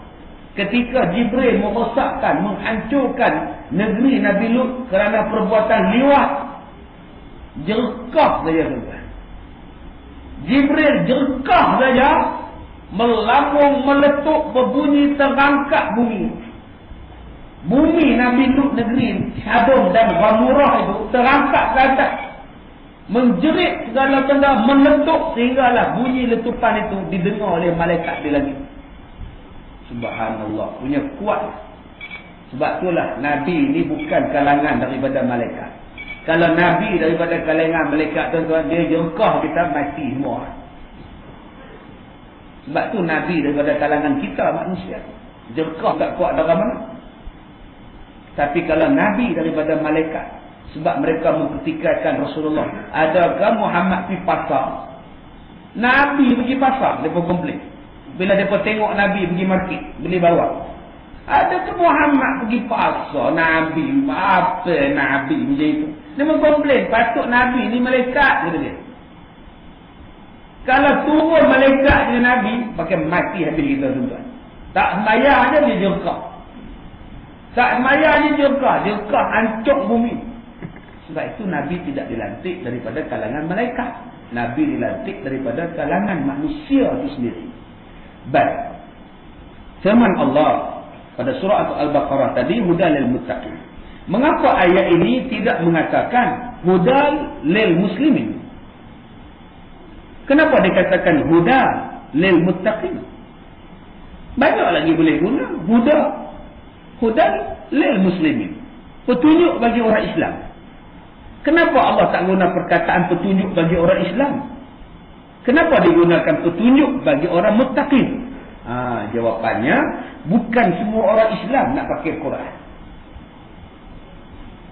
Ketika Jibril merosakkan, menghancurkan negeri Nabi Lut kerana perbuatan liwat, jerkah saja tuan-tuan. Jibril jerkah saja, melambung, meletup, berbunyi, terangkat bumi. Bumi Nabi Lut negeri Sodom dan Gomorrah itu terangkat ke atas, menjerit segala benda, meletup, sehinggalah bunyi letupan itu didengar oleh malaikat di langit. Subhanallah, punya kuat. Sebab itulah Nabi ni bukan kalangan daripada malaikat. Kalau Nabi daripada kalangan malaikat, tuan-tuan, dia jengkah kita mati semua. Sebab tu Nabi daripada kalangan kita manusia, jengkah tak kuat dari mana. Tapi kalau Nabi daripada malaikat, sebab mereka mempertikaikan Rasulullah, adakah Muhammad pergi pasar? Nabi pergi pasar, mereka komplain. Bila mereka tengok Nabi pergi market, beli bawang. Adakah Muhammad pergi pasar? Nabi, apa Nabi macam itu? Dia mengkomplain, patut Nabi ni malaikat, kata dia. Kalau turun malaikat je Nabi, pakai mati habis kita, tuan-tuan. Tak sembayang je dia jerkah. Tak sembayang je jerkah hancur bumi. Sebab itu Nabi tidak dilantik daripada kalangan malaikat. Nabi dilantik daripada kalangan manusia itu sendiri. Baik. Firman Allah pada surah Al-Baqarah tadi, hudal lil muttaqin. Mengapa ayat ini tidak mengatakan hudal lil muslimin? Kenapa dikatakan huda lil muttaqin? Banyak lagi boleh guna huda lil muslimin, petunjuk bagi orang Islam. Kenapa Allah tak guna perkataan petunjuk bagi orang Islam? Kenapa digunakan petunjuk bagi orang muttaqin? Jawapannya, bukan semua orang Islam nak pakai Quran.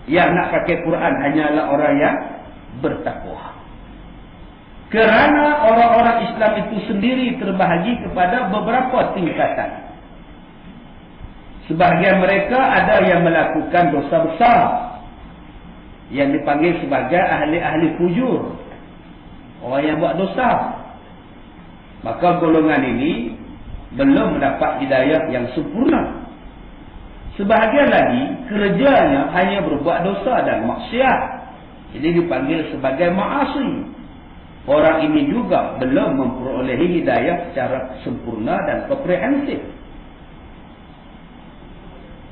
Yang nak pakai Quran hanyalah orang yang bertakwa. Kerana orang-orang Islam itu sendiri terbahagi kepada beberapa tingkatan. Sebahagian mereka ada yang melakukan dosa besar, yang dipanggil sebagai ahli-ahli fujur, orang yang buat dosa. Maka golongan ini belum mendapat hidayah yang sempurna. Sebahagian lagi kerjanya hanya berbuat dosa dan maksiat, jadi dipanggil sebagai ma'asi. Orang ini juga belum memperolehi hidayah secara sempurna dan komprehensif.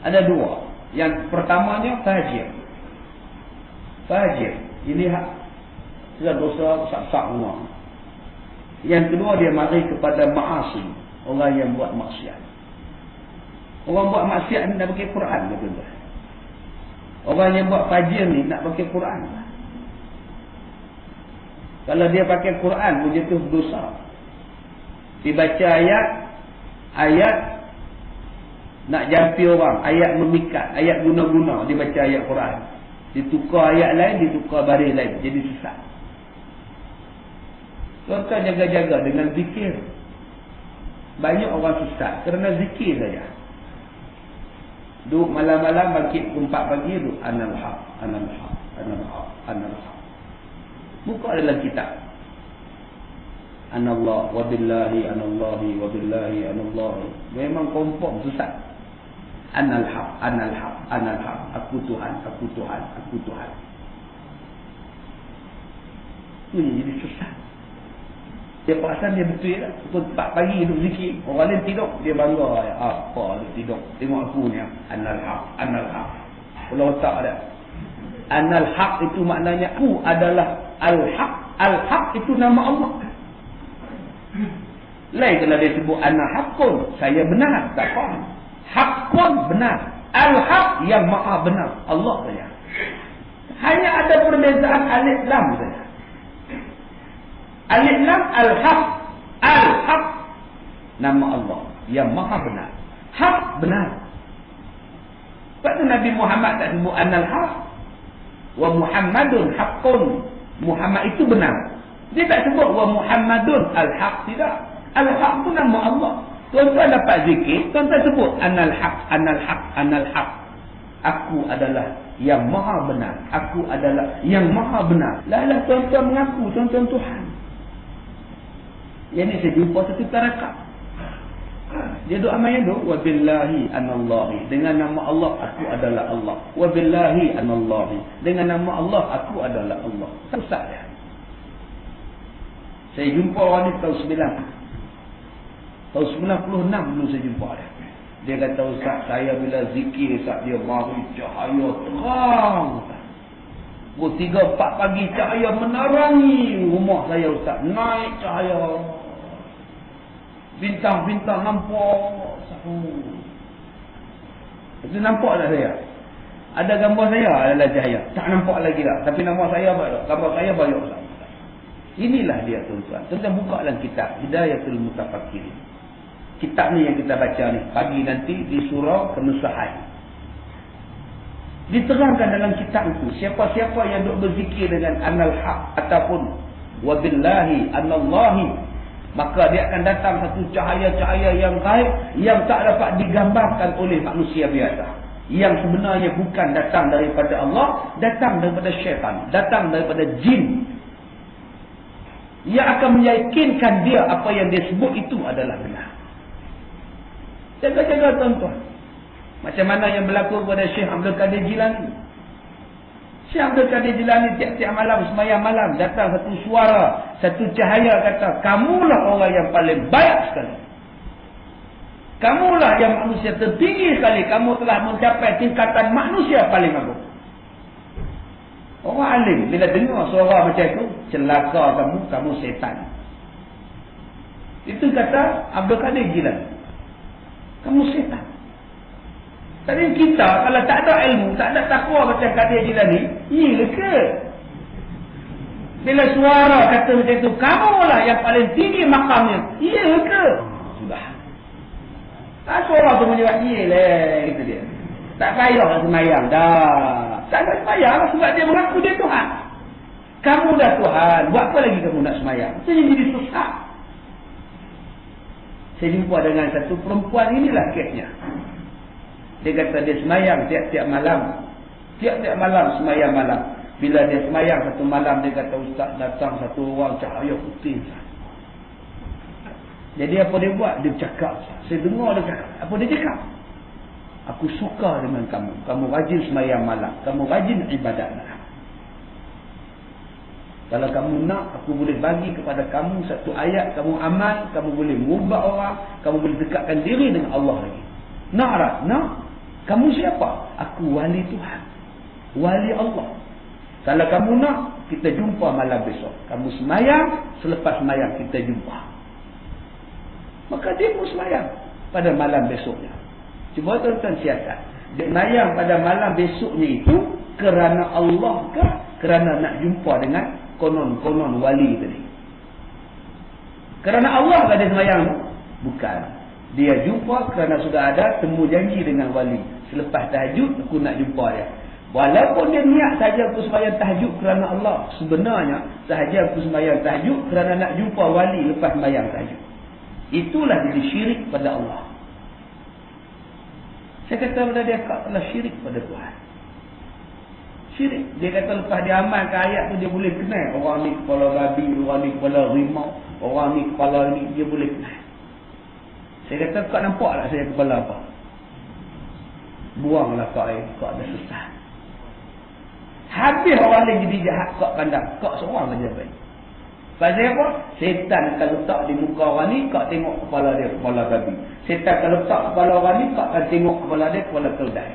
Ada dua. Yang pertamanya fajir. Ini sudah dosa sak-sak semua. Yang kedua, dia mari kepada ma'asi, orang yang buat maksiat. Orang buat maksiat ni nak pakai Quran, betul-betul. Orang yang buat fajir ni nak pakai Quran. Kalau dia pakai Quran, pun jatuh dosa. Dibaca ayat nak jampi orang, ayat memikat, ayat guna-guna, dibaca ayat Quran. Ditukar ayat lain, ditukar baris lain, jadi sesat. Tuan-tuan jaga-jaga dengan zikir. Banyak orang sesat kerana zikir saja. Duduk malam-malam, bangkit pukul 4 pagi, duduk anal haq, anal haq, anal haq, anal haq. Buka dalam kitab. Anallah wa billahi, anallahi wa billahi, anallahi. Memang confirm sesat. Anal haq, anal haq, anal haq. Aku Tuhan, aku Tuhan, aku Tuhan. Ini jadi sesat. Dia perasan dia betul lah. Pukul 4 pagi duduk zikir. Orang lain tidur, dia bangga. Apa dia tidur? Tengok aku ni. Anal haq, anal haq. Kalau otak ada. Anal haq itu maknanya aku adalah al-haq. Al-haq itu nama Allah. Lain kalau dia sebut ana haqqun, saya benar, tak faham. Haqqun benar. Al-haq yang maha benar, Allah saja. Hanya ada perbezaan alif lam saja. Alif lam al-haq. Al-haq nama Allah yang maha benar. Haq benar. Sebab tu Nabi Muhammad tak sebut anal haq. Wa Muhammadun haqqun. Muhammad itu benar. Dia tak sebut wa Muhammadun al-haq, tidak. Al-Haq tu nama Allah. Tuan-tuan dapat zikir, tuan-tuan sebut Anal Haq, Anal Haq, Anal Haq. Aku adalah yang maha benar. Aku adalah yang maha benar. Lah tuan-tuan mengaku tuan-tuan Tuhan. Yang ni saya jumpa satu tarekat. Dia doa main doa. Wabillahi anallahi. Dengan nama Allah, aku adalah Allah. Wabillahi anallahi. Dengan nama Allah, aku adalah Allah. Susah dia. Saya jumpa orang ni tahun 9. Tahun 96 dulu saya jumpa dia. Dia kata, Ustaz, saya bila zikir, Ustaz, dia baru cahaya terang. Pukul 3-4 pagi, cahaya menerangi rumah saya, Ustaz. Naik cahaya. Bintang-bintang nampak. Itu nampak tak saya? Ada gambar saya adalah cahaya. Tak nampak lagi tak. Tapi nama saya banyak. Gambar saya banyak. Inilah dia tuan-tuan. Tuan-tuan buka dalam kitab Hidayatul Mutafakkirin. Kitab ni yang kita baca ni. Pagi nanti di surau Kenusahan. Diterangkan dalam kitab itu. Siapa-siapa yang duk berzikir dengan Anal Haq ataupun Wabillahi Anallahi, maka dia akan datang satu cahaya-cahaya yang gaib yang tak dapat digambarkan oleh manusia biasa. Yang sebenarnya bukan datang daripada Allah, datang daripada syaitan, datang daripada jin. Yang akan meyakinkan dia apa yang dia sebut itu adalah benar. Jaga-jaga tuan-tuan. Macam mana yang berlaku kepada Syekh Abdul Qadir Jilani. Syekh Abdul Qadir Jilani tiap-tiap malam, semayang malam, datang satu suara, satu cahaya kata, kamulah orang yang paling baik sekali. Kamulah yang manusia tertinggi sekali. Kamu telah mencapai tingkatan manusia paling agung. Orang alim bila dengar suara macam itu, celaka kamu setan. Itu kata Abdul Qadir Jilani. Kamu setan. Tadi kita kalau tak ada ilmu, tak ada takwa macam Qadir Jilani, iya ke? Bila suara kata macam itu, kamulah yang paling tinggi makamnya, iya ke? Sudah. Suara tu menjawab, iya lah, itu dia. Tak payah semayang dah. Tak ada semayang sebab dia mengaku dia Tuhan. Kamu dah Tuhan, buat apa lagi kamu nak semayang? Itu yang jadi susah. Saya jumpa dengan satu perempuan, inilah kesnya. Dia kata dia semayang tiap-tiap malam. Tiap-tiap malam semayang malam. Bila dia semayang satu malam, dia kata, Ustaz, datang satu orang cahaya putih. Jadi apa dia buat? Dia cakap. Saya dengar dia cakap. Apa dia cakap? Aku suka dengan kamu. Kamu rajin semayang malam. Kamu rajin ibadat malam. Kalau kamu nak, aku boleh bagi kepada kamu satu ayat. Kamu amal. Kamu boleh mengubah orang. Kamu boleh dekatkan diri dengan Allah lagi. Nak tak? Nak? Kamu siapa? Aku wali Tuhan. Wali Allah. Kalau kamu nak, kita jumpa malam besok. Kamu semayang, selepas semayang kita jumpa. Maka dia pun semayang pada malam besoknya. Cuba tuan-tuan siasat. Dia semayang pada malam besoknya itu kerana Allah ke? Kerana nak jumpa dengan konon-konon wali tadi. Kerana Allah ke dia semayang? Bukan. Dia jumpa kerana sudah ada temu janji dengan wali. Selepas tahajud, aku nak jumpa dia. Walaupun dia niat sahaja aku sembahyang tahajud kerana Allah, sebenarnya sahaja aku sembahyang tahajud kerana nak jumpa wali lepas sembahyang tahajud. Itulah jadi syirik pada Allah. Saya kata pada dia, kau telah syirik pada Tuhan. Syirik. Dia kata lepas dia amalkan ayat tu, dia boleh kenal. Orang ni kepala babi, orang ni kepala rimau, orang ni kepala ni, dia boleh kenal. Saya kata, kau nampak tak saya kepala apa? Buanglah kau ada sesat. Habis orang lain jadi jahat, kau pandang. Kau seorang saja baik. Pasal apa? Setan akan letak di muka orang ni, kau tengok kepala dia, kepala babi. Setan akan letak kepala orang ni, kau akan tengok kepala dia, kepala keldai.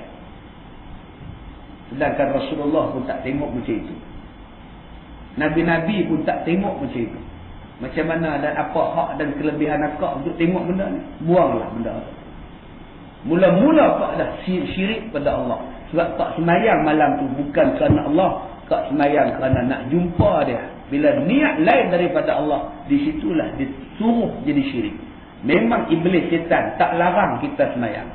Sedangkan Rasulullah pun tak tengok macam itu. Nabi-Nabi pun tak tengok macam itu. Macam mana dan apa hak dan kelebihan akak untuk tengok benda ni? Buanglah benda tu. Mula-mula kau dah syirik pada Allah. Sebab tak semayang malam tu bukan kerana Allah. Kau semayang kerana nak jumpa dia. Bila niat lain daripada Allah, di situlah dia suruh jadi syirik. Memang iblis setan tak larang kita semayang.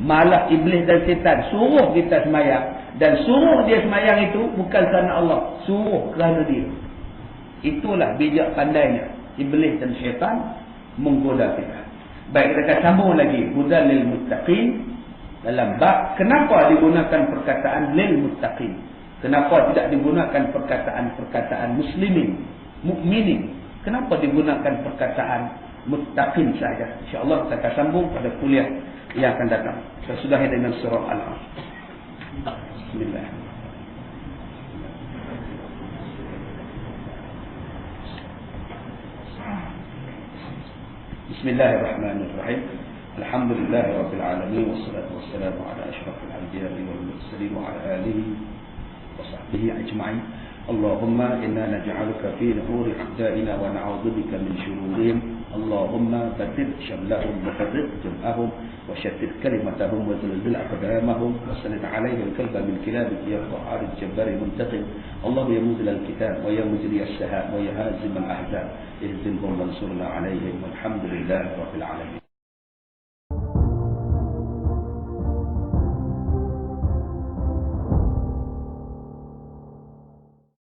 Malah iblis dan setan suruh kita semayang. Dan suruh dia semayang itu bukan kerana Allah. Suruh kerana dia. Itulah bijak pandainya iblis dan syaitan menggoda kita. Baik, kita akan sambung lagi. Hudal lil muttaqin. Dalam bab, kenapa digunakan perkataan lil muttaqin? Kenapa tidak digunakan perkataan muslimin, mukminin? Kenapa digunakan perkataan muttaqin saja? InsyaAllah kita akan sambung pada kuliah yang akan datang. Kita sudahi dengan surah Al-Asr. Bismillah. Bismillahirrahmanirrahim. Alhamdulillah rabbil alamin wassalatu wassalamu ala asyrafil anbiya'i wal mursalin wa ala alihi wa sahbihi ajma'in. Allahumma inna naj'aluka fi nuhuri a'da'ina wa na'udzu bika min shururihim. Allahumma batil shamlahum wa farriq jam'ahum wa shattit kalimatahum wa zalzil aqdamahum wa sanid 'alayhim kalba min kilabik ya qahhar al-jabbar muntaqim. Allah ya muzil al-kitab wa ya mujri as-sahab wa ya hazim al-ahzab ihzimhum wansurna 'alayhim walhamdulillahi rabbil alamin.